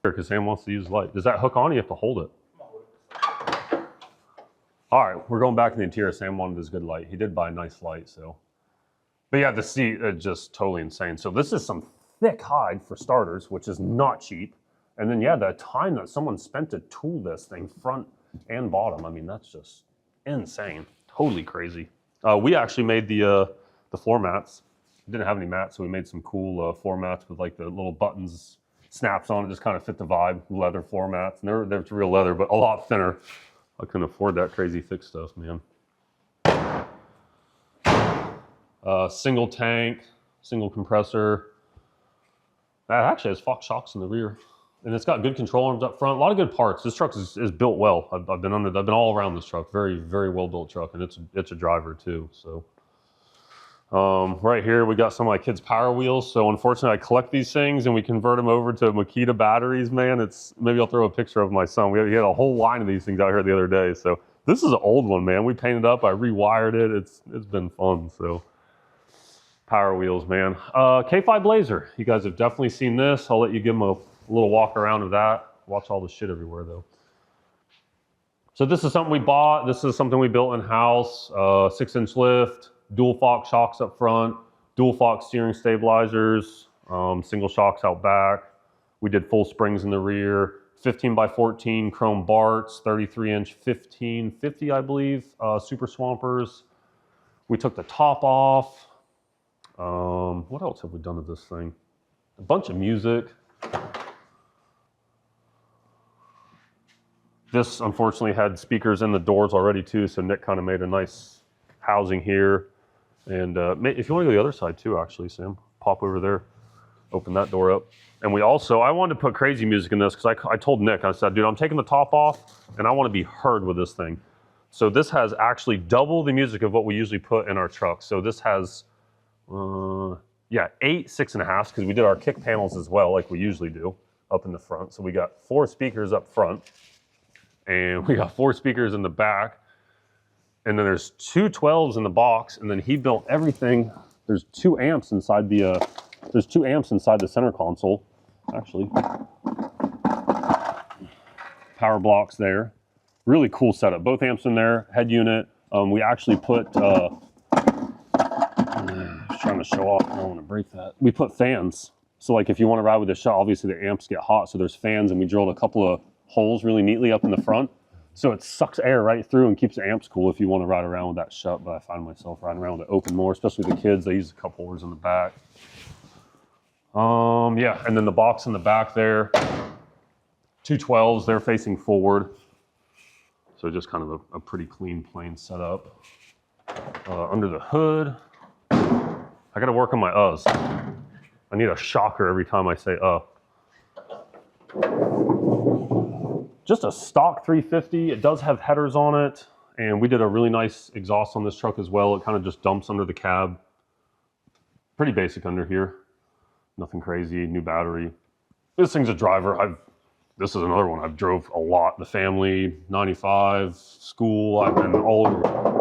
Because Sam wants to use light. Does that hook on? You have to hold it. All right, we're going back to the interior. Sam wanted his good light. He did buy a nice light, so. But yeah, the seat is just totally insane. So this is some thick hide for starters, which is not cheap. And then yeah, the time that someone spent to tool this thing front and bottom, I mean, that's just insane. Totally crazy. We actually made the floor mats. Didn't have any mats, so we made some cool floor mats with like the little buttons, snaps on it, just kind of fit the vibe. Leather floor mats, and they're real leather, but a lot thinner. I couldn't afford that crazy thick stuff, man. Single tank, single compressor. That actually has Fox shocks in the rear, and it's got good control arms up front. A lot of good parts. This truck is built well. I've been all around this truck. Very, very well built truck, and it's a driver too. So. Right here we got some of my kids' Power Wheels. So unfortunately I collect these things and we convert them over to Makita batteries, man. Maybe I'll throw a picture of my son. He had a whole line of these things out here the other day. So this is an old one, man. We painted up, I rewired it. It's been fun. So Power Wheels, man. K5 Blazer. You guys have definitely seen this. I'll let you give them a little walk around of that. Watch all the shit everywhere though. So this is something we bought. This is something we built in-house. 6-inch lift. Dual Fox shocks up front, dual Fox steering stabilizers, single shocks out back. We did full springs in the rear, 15x14 chrome Barts, 33-inch 1550, I believe, Super Swampers. We took the top off. What else have we done to this thing? A bunch of music. This unfortunately had speakers in the doors already too, so Nick kind of made a nice housing here. And if you want to go to the other side too, actually, Sam, pop over there, open that door up. And we also, I wanted to put crazy music in this because I told Nick, I said, dude, I'm taking the top off and I want to be heard with this thing. So this has actually double the music of what we usually put in our truck. So this has, yeah, 8 6.5s because we did our kick panels as well, like we usually do up in the front. So we got 4 speakers up front and we got 4 speakers in the back. And then there's 2 12s in the box, and then he built everything. There's 2 amps inside the center console, actually. Power blocks there. Really cool setup. Both amps in there, head unit. We actually put, I was trying to show off, I don't want to break that. We put fans. So like if you want to ride with the shot, obviously the amps get hot, so there's fans, and we drilled a couple of holes really neatly up in the front. So it sucks air right through and keeps the amps cool if you want to ride around with that shut, but I find myself riding around with it open more, especially the kids. They use a cup holders in the back. Yeah, and then the box in the back there, 2 12s, they're facing forward. So just kind of a pretty clean, plain setup. Under the hood, I got to work on my uhs. I need a shocker every time I say Just a stock 350. It does have headers on it, and we did a really nice exhaust on this truck as well. It kind of just dumps under the cab. Pretty basic under here. Nothing crazy, new battery. This thing's a driver. This is another one I've drove a lot. The family, 95, school. I've been all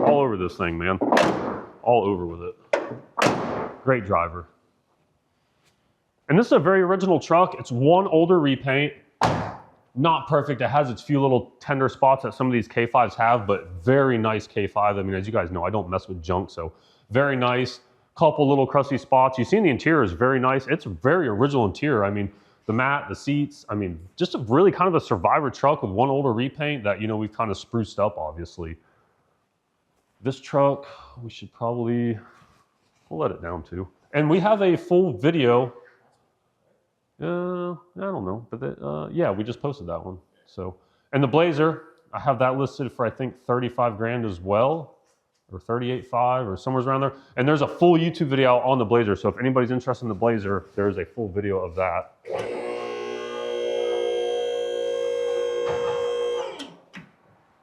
over this thing, man. All over with it. Great driver. And this is a very original truck. It's one older repaint. Not perfect. It has its few little tender spots that some of these K5s have, but very nice K5. I mean, as you guys know, I don't mess with junk, so very nice. Couple little crusty spots. You see the interior is very nice. It's a very original interior. I mean, the mat, the seats, I mean, just a really kind of a survivor truck with one older repaint that, you know, we've kind of spruced up, obviously. This truck, we should probably, we'll let it down too. And we have a full video. I don't know, but yeah, we just posted that one. So, and the Blazer, I have that listed for I think 35 grand as well, or 38.5 or somewhere around there. And there's a full YouTube video on the Blazer. So if anybody's interested in the Blazer, there's a full video of that.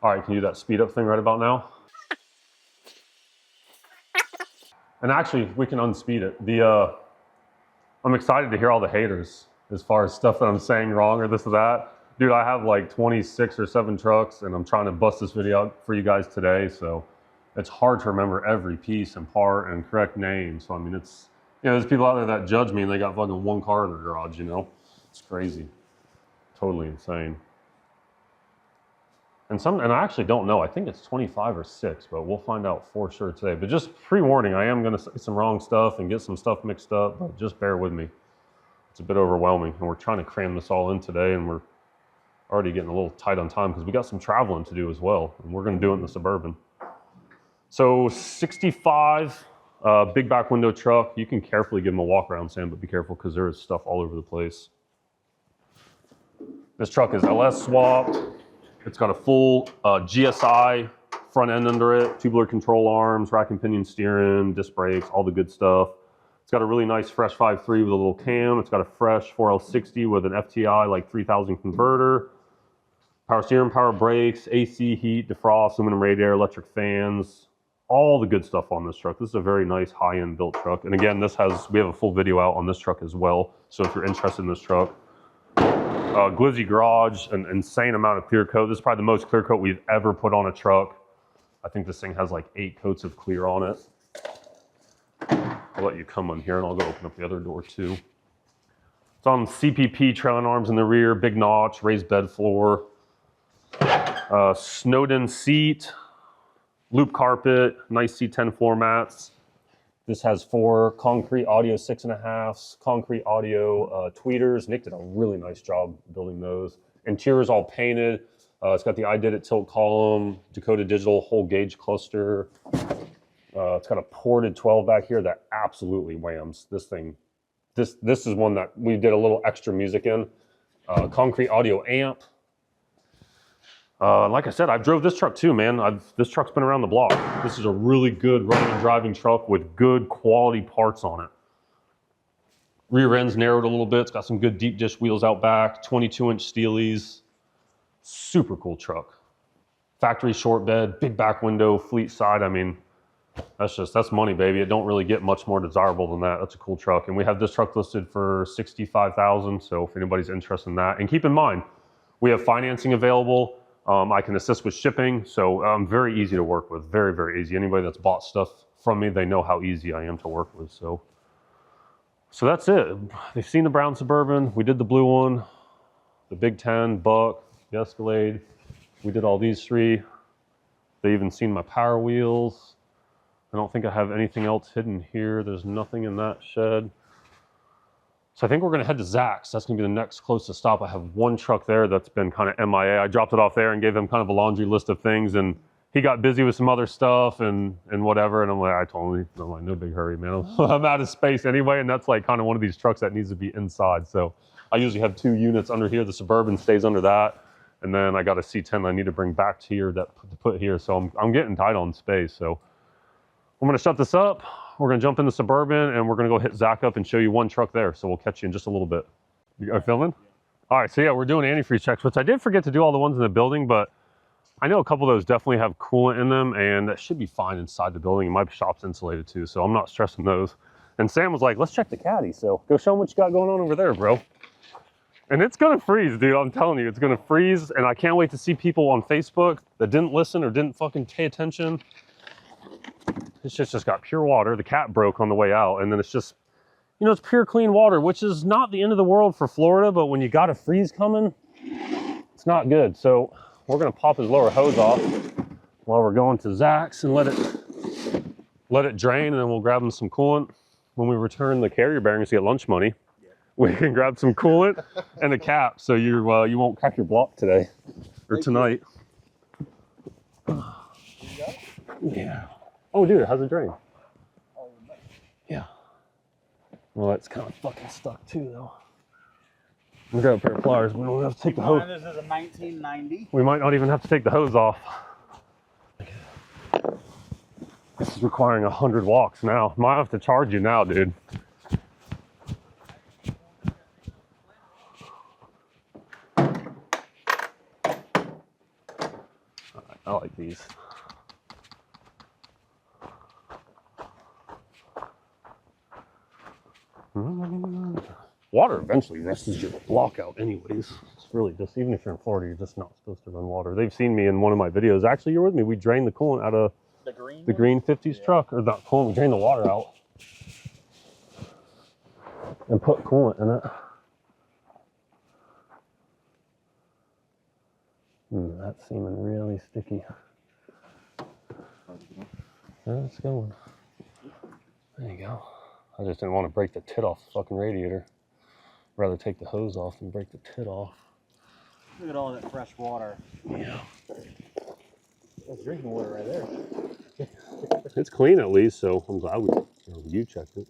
All right, can you do that speed up thing right about now? And actually, we can unspeed it. I'm excited to hear all the haters as far as stuff that I'm saying wrong or this or that. Dude, I have like 26 or 7 trucks, and I'm trying to bust this video out for you guys today. So it's hard to remember every piece and part and correct name. So I mean, it's, you know, there's people out there that judge me and they got fucking 1 car in their garage, you know? It's crazy. Totally insane. And I actually don't know. I think it's 25 or 6, but we'll find out for sure today. But just pre-warning, I am going to say some wrong stuff and get some stuff mixed up, but just bear with me. It's a bit overwhelming, and we're trying to cram this all in today, and we're already getting a little tight on time because we got some traveling to do as well, and we're going to do it in the Suburban. So 65, big back window truck. You can carefully give them a walk around, Sam, but be careful because there is stuff all over the place. This truck is LS swapped. It's got a full GSI front end under it, tubular control arms, rack and pinion steering, disc brakes, all the good stuff. It's got a really nice fresh 5.3 with a little cam. It's got a fresh 4L60 with an FTI like 3000 converter. Power steering, power brakes, AC, heat, defrost, aluminum radiator, electric fans, all the good stuff on this truck. This is a very nice high-end built truck. And again, we have a full video out on this truck as well. So if you're interested in this truck, Glizzy Garage, an insane amount of clear coat. This is probably the most clear coat we've ever put on a truck. I think this thing has like 8 coats of clear on it. I'll let you come on here and I'll go open up the other door too. It's on CPP trailing arms in the rear, big notch, raised bed floor, snowed-in seat, loop carpet, nice C10 floor mats. This has 4 concrete audio 6.5s, concrete audio tweeters. Nick did a really nice job building those. Interior's all painted. It's got the I Did It tilt column, Dakota Digital whole gauge cluster. It's got a ported 12 back here that absolutely whams. This thing, this is one that we did a little extra music in. Concrete audio amp. Like I said, I've drove this truck too, man. This truck's been around the block. This is a really good running and driving truck with good quality parts on it. Rear end's narrowed a little bit. It's got some good deep dish wheels out back, 22-inch steelies. Super cool truck. Factory short bed, big back window, fleet side. I mean, that's money, baby. It don't really get much more desirable than that. That's a cool truck. And we have this truck listed for $65,000. So if anybody's interested in that, and keep in mind, we have financing available. I can assist with shipping. So I'm very easy to work with. Very, very easy. Anybody that's bought stuff from me, they know how easy I am to work with. So that's it. They've seen the brown Suburban. We did the blue one, the Big 10, Buck, the Escalade. We did all these three. They even seen my Power Wheels. I don't think I have anything else hidden here. There's nothing in that shed. So I think we're gonna head to Zach's. That's gonna be the next closest stop. I have one truck there that's been kind of MIA. I dropped it off there and gave them kind of a laundry list of things, and he got busy with some other stuff and whatever. And I told him, I'm like, no big hurry, man. I'm out of space anyway. And that's like kind of one of these trucks that needs to be inside. So I usually have 2 units under here. The Suburban stays under that. And then I got a C10 I need to bring back to here to put here. So I'm getting tight on space. So I'm gonna shut this up. We're gonna jump in the Suburban and we're gonna go hit Zach up and show you one truck there. So we'll catch you in just a little bit. You are filming? All right, so yeah, we're doing antifreeze checks, which I did forget to do all the ones in the building, but I know a couple of those definitely have coolant in them, and that should be fine inside the building. My shop's insulated too, so I'm not stressing those. And Sam was like, let's check the caddy. So go show him what you got going on over there, bro. And it's gonna freeze, dude. I'm telling you, it's gonna freeze. And I can't wait to see people on Facebook that didn't listen or didn't fucking pay attention. This shit's just got pure water. The cap broke on the way out, and then it's just, you know, it's pure clean water, which is not the end of the world for Florida, but when you got a freeze coming, it's not good. So we're gonna pop his lower hose off while we're going to Zach's and let it drain, and then we'll grab him some coolant. When we return the carrier bearings to get lunch money, we can grab some coolant and a cap, so you won't crack your block today or tonight. Yeah. Oh, dude, how's it drain? Yeah. Well, that's kind of fucking stuck too, though. We got a pair of pliers. We don't have to take the hose. This is a 1990. We might not even have to take the hose off. This is requiring 100 walks now. Might have to charge you now, dude. I like these. Water eventually rushes your block out anyways. It's really just, even if you're in Florida, you're just not supposed to run water. They've seen me in one of my videos. Actually, you're with me. We drained the coolant out of the green 50s truck, or not coolant, we drained the water out and put coolant in it. That's seeming really sticky. There it's going. There you go. I just didn't want to break the tit off the fucking radiator. Rather take the hose off than break the tit off. Look at all that fresh water. Yeah. That's drinking water right there. It's clean at least, so I'm glad you checked it.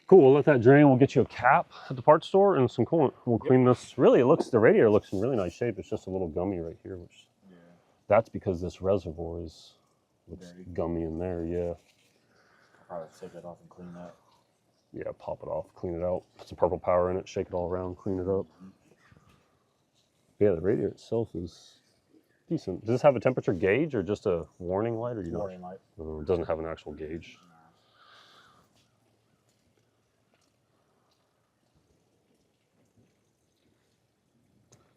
Cool, we'll let that drain. We'll get you a cap at the parts store and some coolant. We'll clean this. Really, the radiator looks in really nice shape. It's just a little gummy right here, which that's because this reservoir looks gummy in there, yeah. Probably take it off and clean that. Yeah, pop it off, clean it out. Put some purple power in it, shake it all around, clean it up. Yeah, the radiator itself is decent. Does this have a temperature gauge or just a warning light? Or warning light. It doesn't have an actual gauge.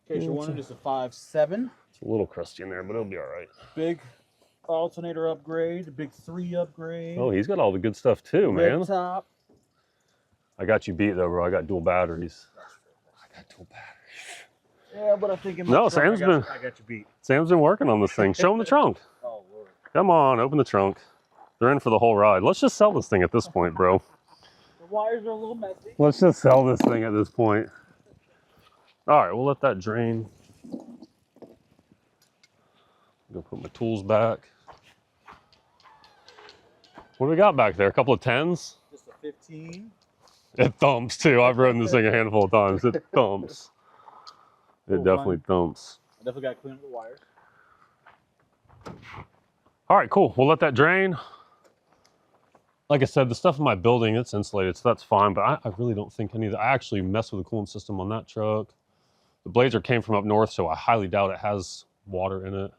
Okay, so one is a 5.7. It's a little crusty in there, but it'll be all right. Big alternator upgrade, a big 3 upgrade. Oh, he's got all the good stuff too, man. Red top. I got you beat though, bro. I got dual batteries. I got dual batteries. Yeah, but I think in No, I got you beat. Sam's been working on this thing. Show him the trunk. Oh, Lord. Come on, open the trunk. They're in for the whole ride. Let's just sell this thing at this point, bro. The wires are a little messy. Let's just sell this thing at this point. All right, we'll let that drain. I'm gonna put my tools back. What do we got back there? A couple of 10s? Just a 15. It thumps too. I've ridden this thing a handful of times. It thumps. It definitely thumps. definitely got to clean up the wires. All right, cool. We'll let that drain. Like I said, the stuff in my building, it's insulated, so that's fine, but I really don't think any of that. I actually messed with the coolant system on that truck. The Blazer came from up north, so I highly doubt it has water in it.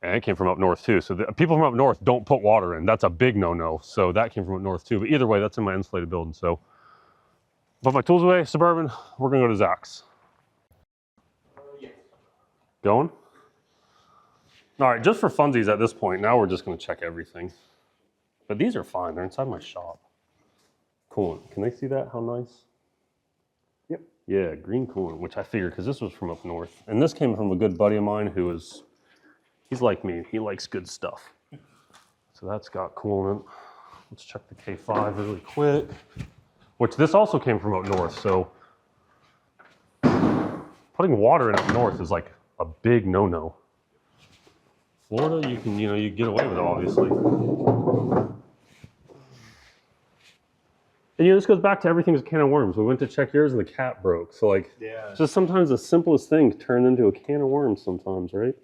And it came from up north too. So people from up north don't put water in. That's a big no-no. So that came from up north too. But either way, that's in my insulated building. So put my tools away, Suburban. We're gonna go to Zach's. Going? All right, just for funsies at this point, now we're just gonna check everything. But these are fine, they're inside my shop. Coolant, can they see that, how nice? Yep. Yeah, green coolant, which I figured, because this was from up north. And this came from a good buddy of mine who is, he's like me, he likes good stuff. So that's got coolant. Let's check the K5 really quick. Which this also came from up north, so putting water in up north is like a big no-no. Florida, you can, you get away with it, obviously. And this goes back to everything's a can of worms. We went to check yours and the cap broke. So like, Yeah. just sometimes the simplest thing turned into a can of worms sometimes, right?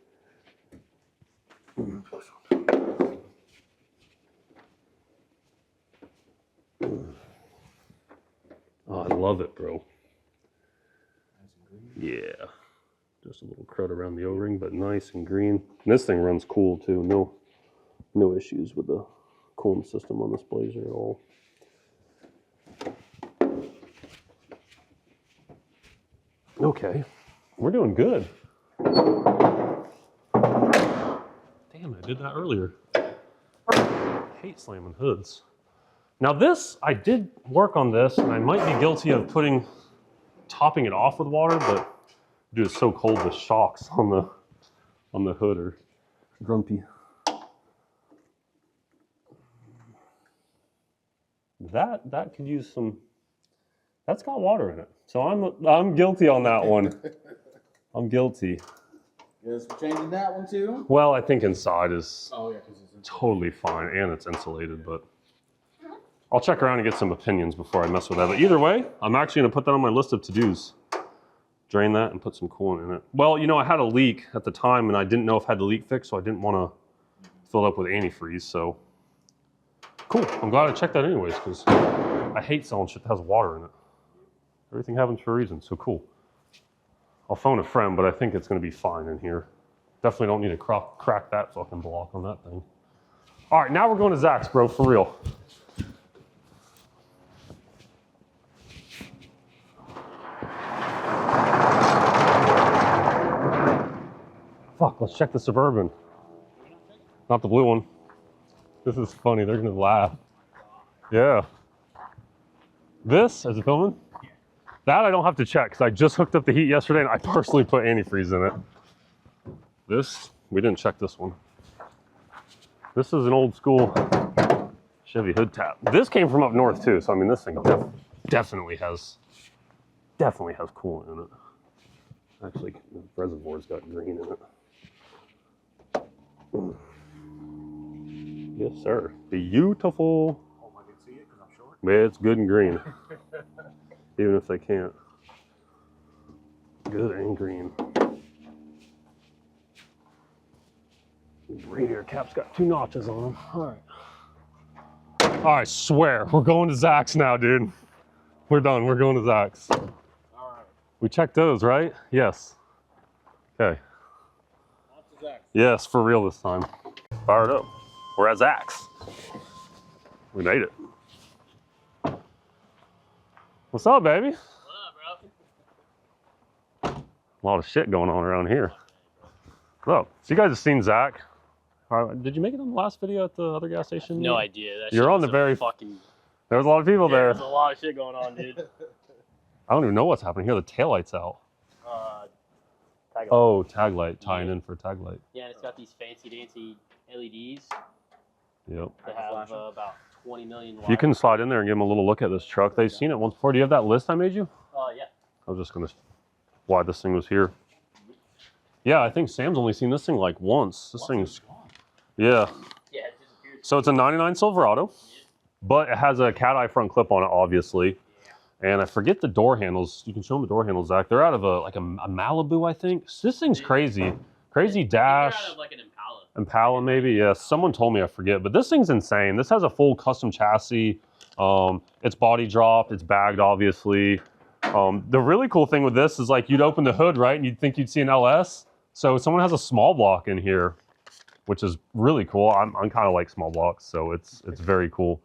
Oh, I love it, bro. Yeah. Just a little crud around the O-ring, but nice and green. And this thing runs cool too. No issues with the coolant system on this Blazer at all. Okay, we're doing good. Damn, I did that earlier. I hate slamming hoods. Now this, I did work on this, and I might be guilty of topping it off with water, but dude, it's so cold, the shocks on the hood are grumpy. That could use some. That's got water in it, so I'm guilty on that one. I'm guilty. Yes, we're changing that one too. Well, I think inside is Oh yeah, because it's totally fine and it's insulated, but I'll check around and get some opinions before I mess with that. But either way, I'm actually gonna put that on my list of to-dos. Drain that and put some coolant in it. Well, I had a leak at the time and I didn't know if I had the leak fixed, so I didn't want to fill it up with antifreeze, so. Cool, I'm glad I checked that anyways, because I hate selling shit that has water in it. Everything happens for a reason, so cool. I'll phone a friend, but I think it's gonna be fine in here. Definitely don't need to crack that fucking block on that thing. All right, now we're going to Zach's, bro, for real. Fuck, let's check the Suburban. Not the blue one. This is funny, they're gonna laugh. Yeah. This, is it filming? That I don't have to check, because I just hooked up the heat yesterday and I personally put antifreeze in it. This, we didn't check this one. This is an old school Chevy hood tap. This came from up north too, so I mean this thing definitely has coolant in it. Actually, the reservoir's got green in it. Yes, sir. Beautiful. Oh, I can see it because I'm short. Yeah, it's good and green. Even if they can't. Good and green. The radiator cap's got 2 notches on them. All right. I swear, we're going to Zach's now, dude. We're done. We're going to Zach's. All right. We checked those, right? Yes. Okay. On to Zach. Yes, for real this time. Fired up. We're at Zach's. We made it. What's up, baby? What up, bro? A lot of shit going on around here. Look, so you guys have seen Zach. Did you make it on the last video at the other gas station? No idea. That You're shit on was the a very. fucking. There was a lot of people there. There's a lot of shit going on, dude. I don't even know what's happening here. The taillight's out. Tag Oh, tag light, tying in for tag light. Yeah, and it's got these fancy dancy LEDs Yep. that have about 20 million watts. You can slide in there and give them a little look at this truck. They've seen it once before. Do you have that list I made you? Yeah. I was just gonna, why this thing was here. Yeah, I think Sam's only seen this thing like once. This thing's, yeah. Yeah, it disappeared. So it's a 99 Silverado, but it has a cat eye front clip on it, obviously. And I forget the door handles. You can show them the door handles, Zach. They're out of a Malibu, I think. So this thing's crazy. Crazy dash. They're out of like an Impala. Impala maybe, yeah. Someone told me, I forget. But this thing's insane. This has a full custom chassis. It's body dropped. It's bagged, obviously. The really cool thing with this is like you'd open the hood, right? And you'd think you'd see an LS. So someone has a small block in here, which is really cool. I'm kind of like small blocks, so it's very cool.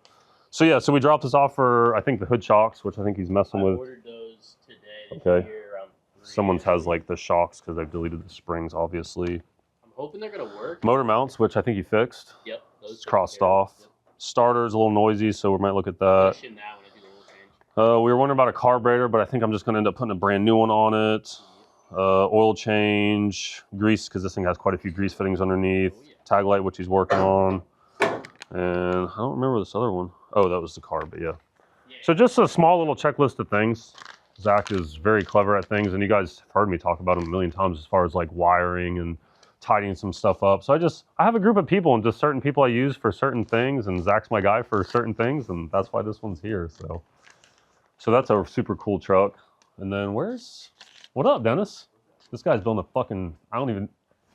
So yeah, so we dropped this off for, I think, the hood shocks, which I think he's messing with. I ordered those today. Okay. Here around 3. Someone's has like the shocks because they've deleted the springs, obviously. I'm hoping they're gonna work. Motor mounts, which I think he fixed. Yep. Those It's crossed off. Yep. Starter's a little noisy, so we might look at that. Mention that when I do the oil change. We were wondering about a carburetor, but I think I'm just going to end up putting a brand new one on it. Oil change, grease, because this thing has quite a few grease fittings underneath. Oh, yeah. Tag light, which he's working on. And I don't remember this other one. Oh, that was the carb, but yeah. So just a small little checklist of things. Zach is very clever at things, and you guys have heard me talk about him a million times as far as like wiring and tidying some stuff up. So I have a group of people, and just certain people I use for certain things, and Zach's my guy for certain things, and that's why this one's here. So that's a super cool truck. And then what up, Dennis? This guy's building a fucking,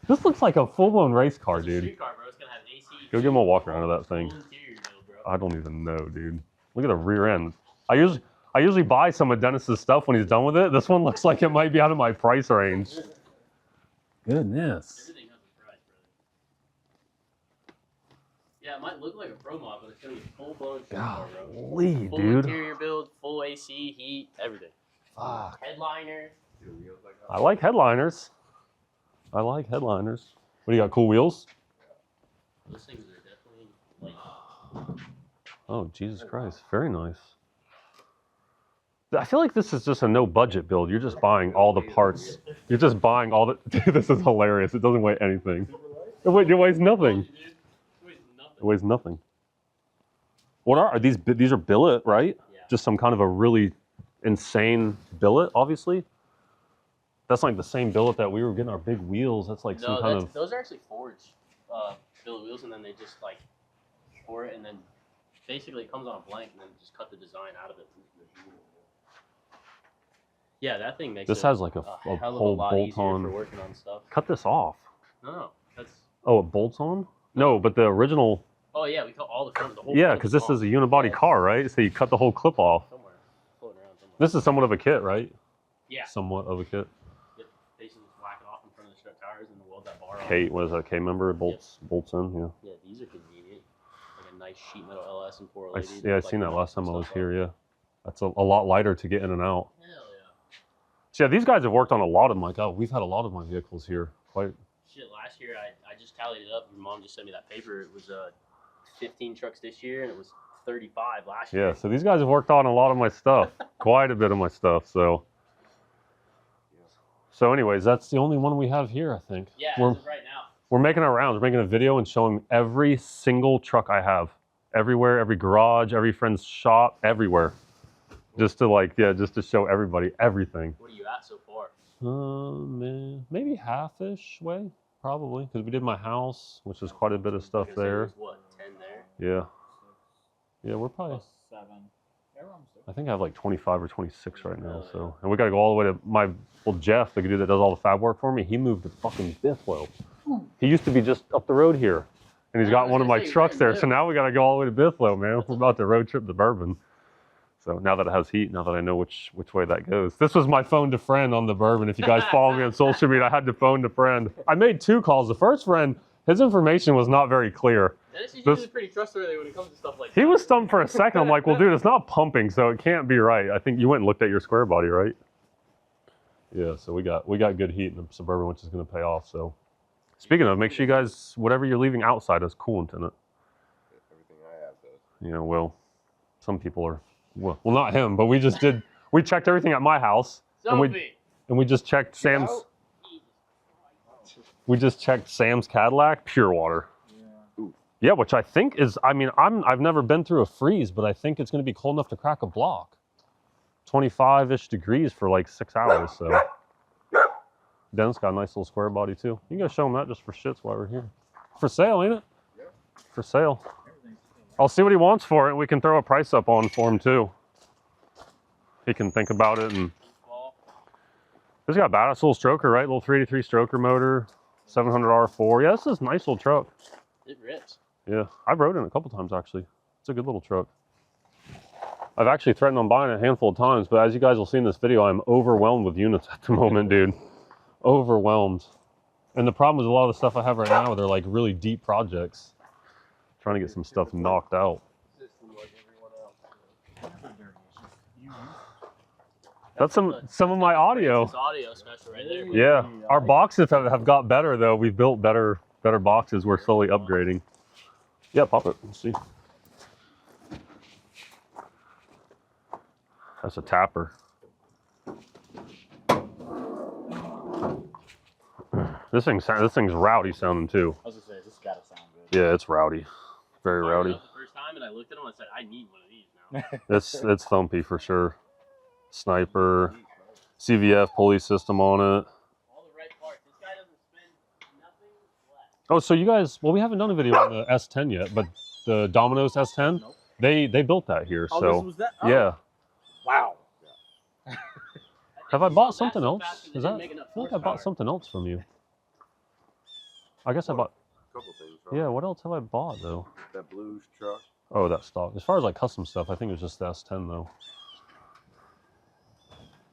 this looks like a full-blown race car, It's a dude. street car, bro. It's gonna have AC. Go give him a walk around of that thing. Full interior build, bro. I don't even know, dude. Look at the rear end. I usually buy some of Dennis's stuff when he's done with it. This one looks like it might be out of my price range. Goodness. Everything has a price, brother. Yeah, it might look like a pro mod, but it's gonna be full blown street car, bro. Golly, Full dude. interior build, full AC, heat, everything. Fuck. Headliner. I like headliners. What do you got, cool wheels? Those things are definitely like. Oh, Jesus Christ. Very nice. I feel like this is just a no budget build. You're just buying all the parts. You're just buying all the... Dude, this is hilarious. It doesn't weigh anything. It weighs nothing. It weighs nothing. What are these? These are billet, right? Yeah. Just some kind of a really insane billet, obviously. That's like the same billet that we were getting our big wheels. That's like some kind of... those are actually forged billet wheels, and then they just like pour it, and then basically it comes on a blank, and then just cut the design out of it. Yeah, that thing makes This it has like a hell of a whole lot easier bolt-on... for working on stuff. Cut this off. No, that's. Oh, it bolts on? No, but the original... Oh yeah, we cut all the front, the whole. Yeah, front because this off. is a unibody car, right? So you cut the whole clip off. Somewhere, floating around somewhere. This is somewhat of a kit, right? Yeah. Somewhat of a kit. Yep. Basically, just whack it off in front of the strut tires and weld that bar on. K, what is that? K member bolts in. Yeah. Yeah, these are convenient. Like a nice sheet metal LS and 4 I lady. seen that last time I was here. Yeah, that's a lot lighter to get in and out. Hell yeah. So yeah, these guys have worked on a lot of my. God, we've had a lot of my vehicles here. Quite. Shit, last year I just tallied it up. Your mom just sent me that paper. It was 15 trucks this year, and it was 35 last year. Yeah, so these guys have worked on a lot of my stuff, quite a bit of my stuff. So anyways, that's the only one we have here, I think. Yeah, We're, as of right now. we're making our rounds. We're making a video and showing every single truck I have, everywhere, every garage, every friend's shop, everywhere, just to show everybody everything. What are you at so far? Maybe half-ish way, probably, because we did my house, which is quite a bit of stuff Gonna say there. there's, what, 10 there? Yeah, we're probably. Plus 7. Yeah, I'm still. I think I have like 25 or 26 right now. So, and we got to go all the way to Jeff, the dude that does all the fab work for me. He moved to fucking Bithlow. He used to be just up the road here, and he's got one of my trucks there. So now we got to go all the way to Bithlow, man. We're about to road trip to Bourbon. So now that it has heat, now that I know which way that goes. This was my phone to friend on the Bourbon. If you guys follow me on social media, I had to phone to friend. I made 2 calls. The first friend, his information was not very clear. Dennis is usually pretty trustworthy when it comes to stuff like that. He was stumped for a second. I'm like, well, dude, it's not pumping, so it can't be right. I think you went and looked at your square body, right? Yeah, so we got good heat in the Suburban, which is going to pay off. So, speaking of, make sure you guys, whatever you're leaving outside has coolant in it. Everything I have does. You know, well, some people are, well, not him, but we checked everything at my house, and we just checked Sam's. We just checked Sam's Cadillac, pure water. Yeah, which I think is, I've never been through a freeze, but I think it's going to be cold enough to crack a block. 25-ish degrees for like 6 hours, so. Dennis got a nice little square body too. You can go show him that just for shits while we're here. For sale, ain't it? Yep. For sale. I'll see what he wants for it, and we can throw a price up on for him too. he can think about it. And Ball. this got a badass little stroker, right? Little 383 stroker motor, 700 R4. Yeah, this is a nice little truck. It rips. Yeah, I've rode it a couple times actually. It's a good little truck. I've actually threatened on buying it a handful of times, but as you guys will see in this video, I'm overwhelmed with units at the moment, dude. Overwhelmed. And the problem is a lot of the stuff I have right now, they're like really deep projects. Trying to get some stuff knocked out. That's some of my audio. This audio special right there. Yeah, our boxes have got better though. We've built better boxes. We're slowly upgrading. Yeah, pop it. Let's see. That's a tapper. This thing's rowdy sounding too. I was gonna say, this gotta sound good. Yeah, it's rowdy. Very rowdy. The first time, and I looked at him and I said, I need one of these now. It's thumpy for sure. Sniper, CVF pulley system on it. All the right parts. This guy doesn't spend nothing less. Oh, so you guys, well, we haven't done a video on the S10 yet, but the Domino's S10, Nope. they built that here. Oh, So this was that? Oh. yeah. Wow. Have I bought something else? Fast, Is that? I feel like I bought something else from you. I guess I bought. A couple things. Right? Yeah. What else have I bought though? That blues truck. Oh, that stock. As far as like custom stuff, I think it was just the S10 though.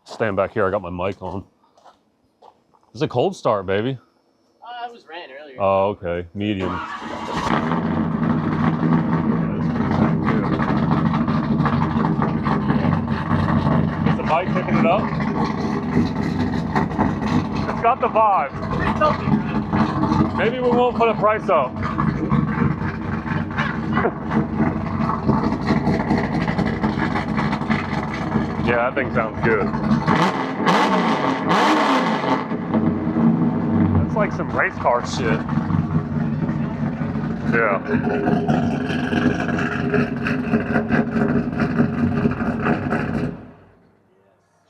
Stand back here. I got my mic on. It's a cold start, baby. It was ran earlier. Oh, okay. Medium. Is the bike picking it up? It's got the vibe. Maybe we won't put a price up. Yeah, that thing sounds good. That's like some race car shit. Yeah.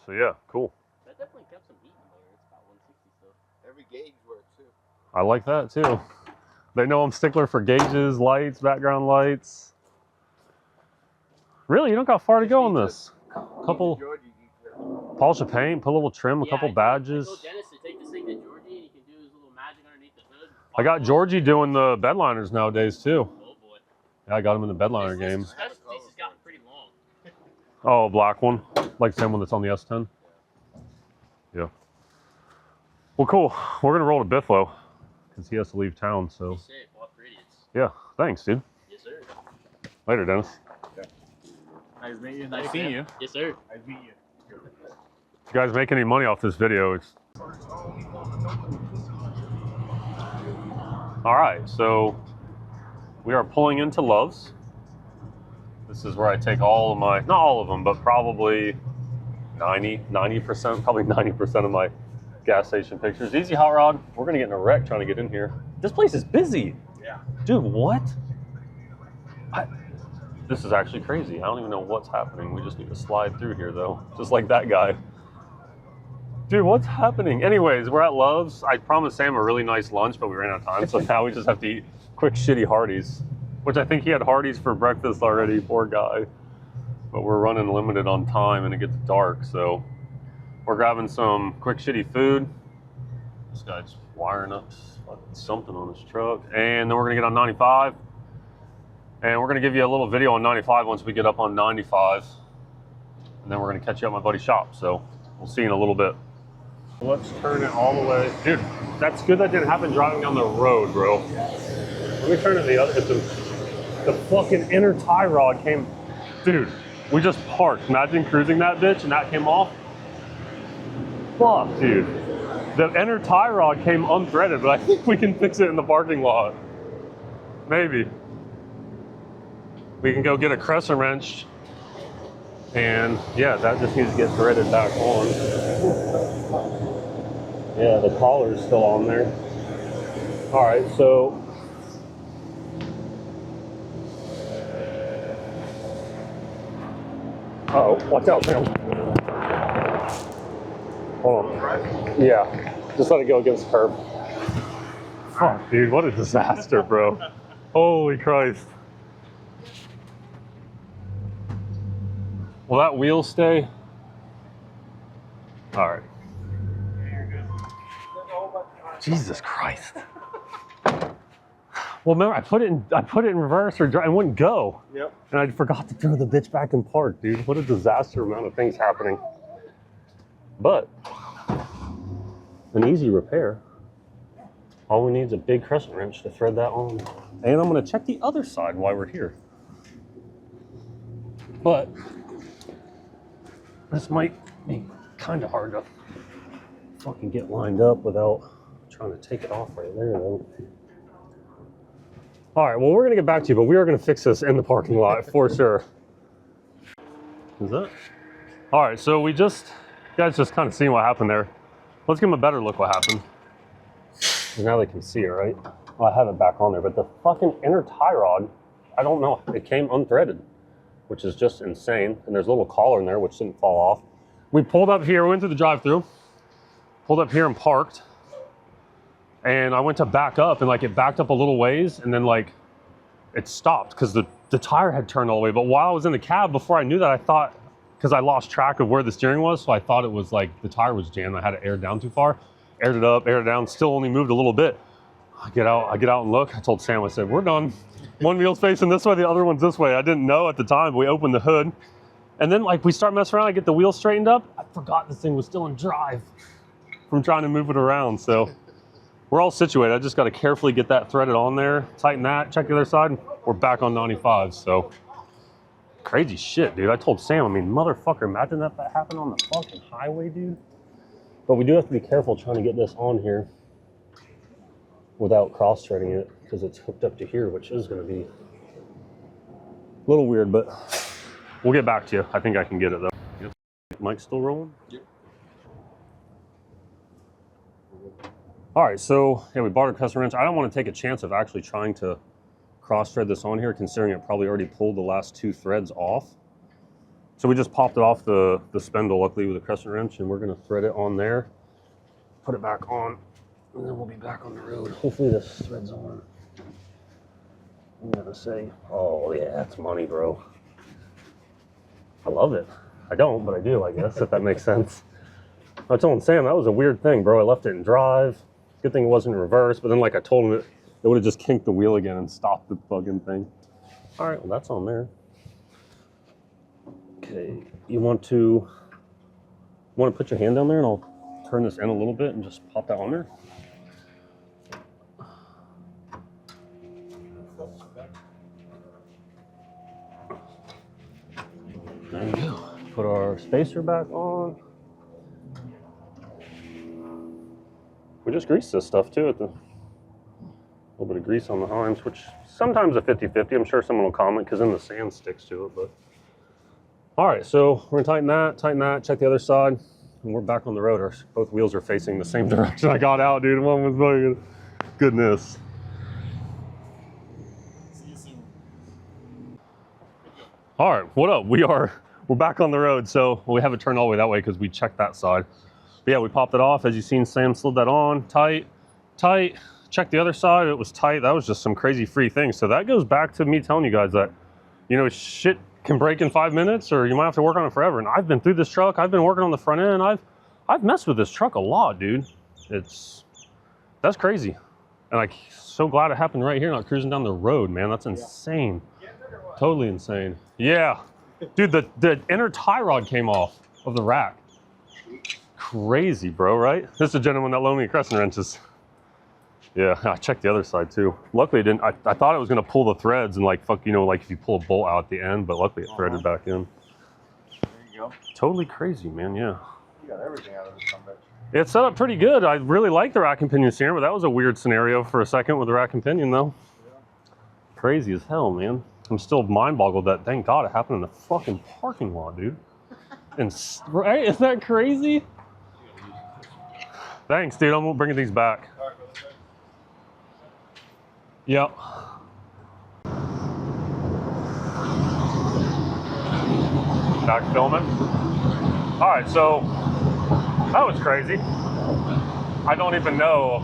So yeah, cool. That definitely kept some heat in there. It's about 160 still. Every gauge works too. I like that too. They know I'm stickler for gauges, lights, background lights. Really, you don't got far to go on this. Couple polish of paint, put a little trim, a couple badges. I told Dennis to take this thing to Georgie and he can do his little magic underneath the hood. I got Georgie doing the bedliners nowadays too. Oh boy. Yeah, I got him in the bedliner game. This piece has gotten pretty long. Oh, a black one, like the same one that's on the S10. Yeah. Well, cool. We're gonna roll to Bifflo because he has to leave town. So Be safe. Walk radiance. yeah, thanks, dude. Yes, sir. Later, Dennis. Nice meeting you. Nice seeing you. Yes, sir. Nice meeting you. If you guys make any money off this video, it's... All right, so we are pulling into Love's. This is where I take all of my, not all of them, but probably 90%, probably 90% of my gas station pictures. Easy, Hot Rod. We're gonna get in a wreck trying to get in here. This place is busy. Yeah. Dude, what? This is actually crazy. I don't even know what's happening. We just need to slide through here though, just like that guy. Dude, what's happening? Anyways, we're at Love's. I promised Sam a really nice lunch, but we ran out of time, so now we just have to eat quick shitty Hardee's, which I think he had Hardee's for breakfast already, poor guy. But we're running limited on time and it gets dark, so we're grabbing some quick shitty food. This guy's wiring up something on his truck. And then we're gonna get on 95. And we're gonna give you a little video on 95 once we get up on 95. And then we're gonna catch you at my buddy's shop. So we'll see you in a little bit. Let's turn it all the way. Dude, that's good that didn't happen driving down the road, bro. Let me turn it the other, the fucking inner tie rod came. Dude, we just parked. Imagine cruising that bitch and that came off. Fuck, dude. The inner tie rod came unthreaded, but I think we can fix it in the parking lot. Maybe. We can go get a crescent wrench, and yeah, that just needs to get threaded back on. Yeah, the collar's still on there. All right, so uh-oh, watch out, Sam. Hold on. Yeah, just let it go against the curb. Fuck, dude, what a disaster, bro. Holy Christ. Will that wheel stay? All right. Jesus Christ. Well, remember, I put it in reverse or drive, it wouldn't go. Yep. And I forgot to throw the bitch back in park, dude. What a disaster amount of things happening. But an easy repair. All we need is a big crescent wrench to thread that on. And I'm gonna check the other side while we're here. But this might be kind of hard to fucking get lined up without trying to take it off right there though. All right, well, we're gonna get back to you, but we are gonna fix this in the parking lot for sure. Is that? All right, so you guys just kind of seen what happened there. Let's give them a better look what happened. Now they can see it, right? Well, I have it back on there, but the fucking inner tie rod, I don't know, it came unthreaded, which is just insane. And there's a little collar in there, which didn't fall off. We pulled up here, we went through the drive-through, pulled up here and parked. And I went to back up and like it backed up a little ways and then like it stopped because the tire had turned all the way. But while I was in the cab, before I knew that, I thought, because I lost track of where the steering was, so I thought it was like the tire was jammed. I had it aired down too far. Aired it up, aired it down, still only moved a little bit. I get out and look. I told Sam, I said, we're done. One wheel's facing this way, the other one's this way. I didn't know at the time. We opened the hood. And then like we start messing around, I get the wheel straightened up. I forgot this thing was still in drive from trying to move it around. So we're all situated. I just got to carefully get that threaded on there, tighten that, check the other side. We're back on 95. So crazy shit, dude. I told Sam, I mean, motherfucker, imagine that happened on the fucking highway, dude. But we do have to be careful trying to get this on here without cross-threading it because it's hooked up to here, which is going to be a little weird, but we'll get back to you. I think I can get it though. Yep. Mike's still rolling? Yep. All right, so yeah, we bought a custom wrench. I don't want to take a chance of actually trying to cross-thread this on here, considering it probably already pulled the last 2 threads off. So we just popped it off the spindle, luckily, with a crescent wrench, and we're gonna thread it on there, put it back on, and then we'll be back on the road. Hopefully this threads on. I'm gonna say, oh yeah, that's money, bro. I love it. I don't, but I do, I guess, if that makes sense. I was telling Sam, that was a weird thing, bro. I left it in drive. Good thing it wasn't in reverse, but then like I told him, it would have just kinked the wheel again and stopped the fucking thing. All right, well, that's on there. Okay, you want to put your hand down there and I'll turn this in a little bit and just pop that on there. There you go. Put our spacer back on. We just grease this stuff too, a little bit of grease on the Heims, which sometimes a 50-50. I'm sure someone will comment because then the sand sticks to it, but. All right, so we're gonna tighten that, check the other side, and we're back on the road. Both wheels are facing the same direction. I got out, dude. One was like, goodness. See you soon. All right, what up? We're back on the road. So we have it turned all the way that way because we checked that side. But yeah, we popped it off. As you've seen, Sam slid that on, tight. Checked the other side, it was tight. That was just some crazy free thing. So that goes back to me telling you guys that, you know, shit can break in 5 minutes or you might have to work on it forever. And I've been through this truck. I've been working on the front end. I've messed with this truck a lot, dude. That's crazy. And like, so glad it happened right here, not cruising down the road, man. That's insane. Totally insane. Yeah. Dude, the inner tie rod came off of the rack. Crazy, bro, right? This is a gentleman that loaned me crescent wrenches. Yeah, I checked the other side too. Luckily it didn't, I thought it was gonna pull the threads and like, fuck, you know, like if you pull a bolt out at the end, but luckily it threaded back in. There you go. Totally crazy, man, yeah. You got everything out of this comeback. It's set up pretty good. I really like the rack and pinion steering, but that was a weird scenario for a second with the rack and pinion though. Yeah. Crazy as hell, man. I'm still mind boggled that, thank God it happened in the fucking parking lot, dude. And, right, isn't that crazy? Thanks, dude, I'm bringing these back. All right, brother. Yep. Back filming. All right, so that was crazy. I don't even know.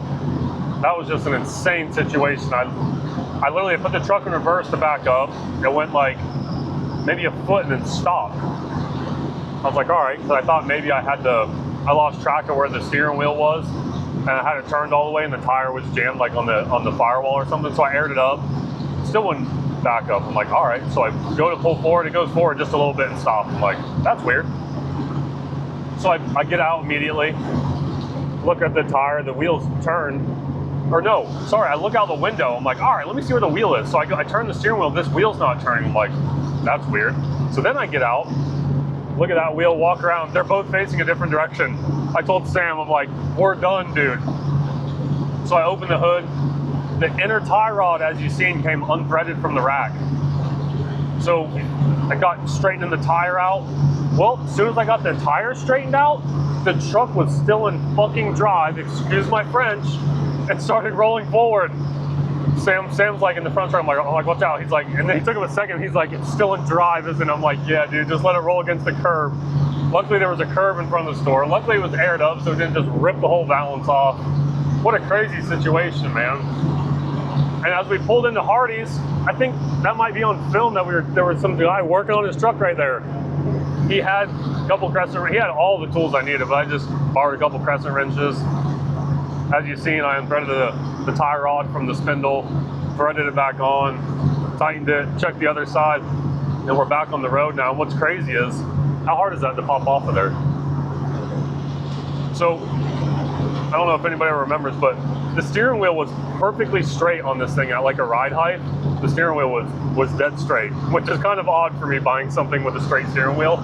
That was just an insane situation. I literally put the truck in reverse to back up. It went like maybe a foot and then stopped. I was like, all right, because I thought maybe I had to I lost track of where the steering wheel was, and I had it turned all the way, and the tire was jammed like on the firewall or something. So I aired it up, still wouldn't back up. I'm like, all right. So I go to pull forward, it goes forward just a little bit and stop. I'm like, that's weird. So I get out immediately, look at the tire, the wheels turn, or no, sorry, I look out the window. I'm like, all right, let me see where the wheel is. So I turn the steering wheel, this wheel's not turning. I'm like, that's weird. So then I get out, look at that wheel, walk around. They're both facing a different direction. I told Sam, I'm like, we're done, dude. So I open the hood. The inner tie rod, as you've seen, came unthreaded from the rack. So I got straightening the tire out. Well, as soon as I got the tire straightened out, the truck was still in fucking drive, excuse my French, and started rolling forward. Sam's like in the front, I'm like, watch out. He's like, and then he took him a second, he's like, it's still in drive, isn't it? I'm like, yeah, dude, just let it roll against the curb. Luckily, there was a curb in front of the store. Luckily, it was aired up, so it didn't just rip the whole valance off. What a crazy situation, man. And as we pulled into Hardee's, I think that might be on film that there was some guy working on his truck right there. He had a couple crescent, he had all the tools I needed, but I just borrowed a couple crescent wrenches. As you've seen, I unthreaded the tie rod from the spindle, threaded it back on, tightened it, checked the other side, and we're back on the road now. And what's crazy is, how hard is that to pop off of there? So, I don't know if anybody remembers, but the steering wheel was perfectly straight on this thing at like a ride height. The steering wheel was dead straight, which is kind of odd for me buying something with a straight steering wheel.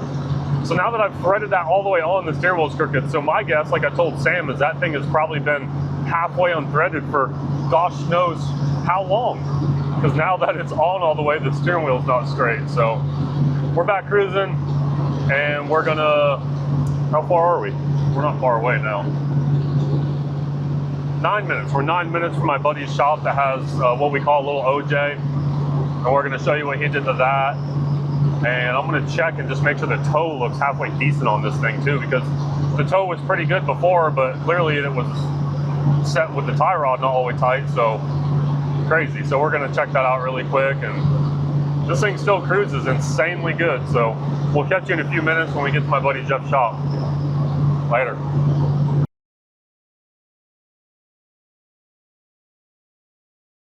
So now that I've threaded that all the way on, the steering wheel's crooked. So my guess, like I told Sam, is that thing has probably been halfway unthreaded for gosh knows how long. Because now that it's on all the way, the steering wheel's not straight. So we're back cruising, and we're gonna, how far are we? We're not far away now. 9 minutes. We're 9 minutes from my buddy's shop that has what we call a little OJ. And we're gonna show you what he did to that. And I'm gonna check and just make sure the toe looks halfway decent on this thing too, because the toe was pretty good before, but clearly it was set with the tie rod not all the way tight, so crazy. So we're gonna check that out really quick, and this thing still cruises insanely good. So we'll catch you in a few minutes when we get to my buddy Jeff's shop. Later.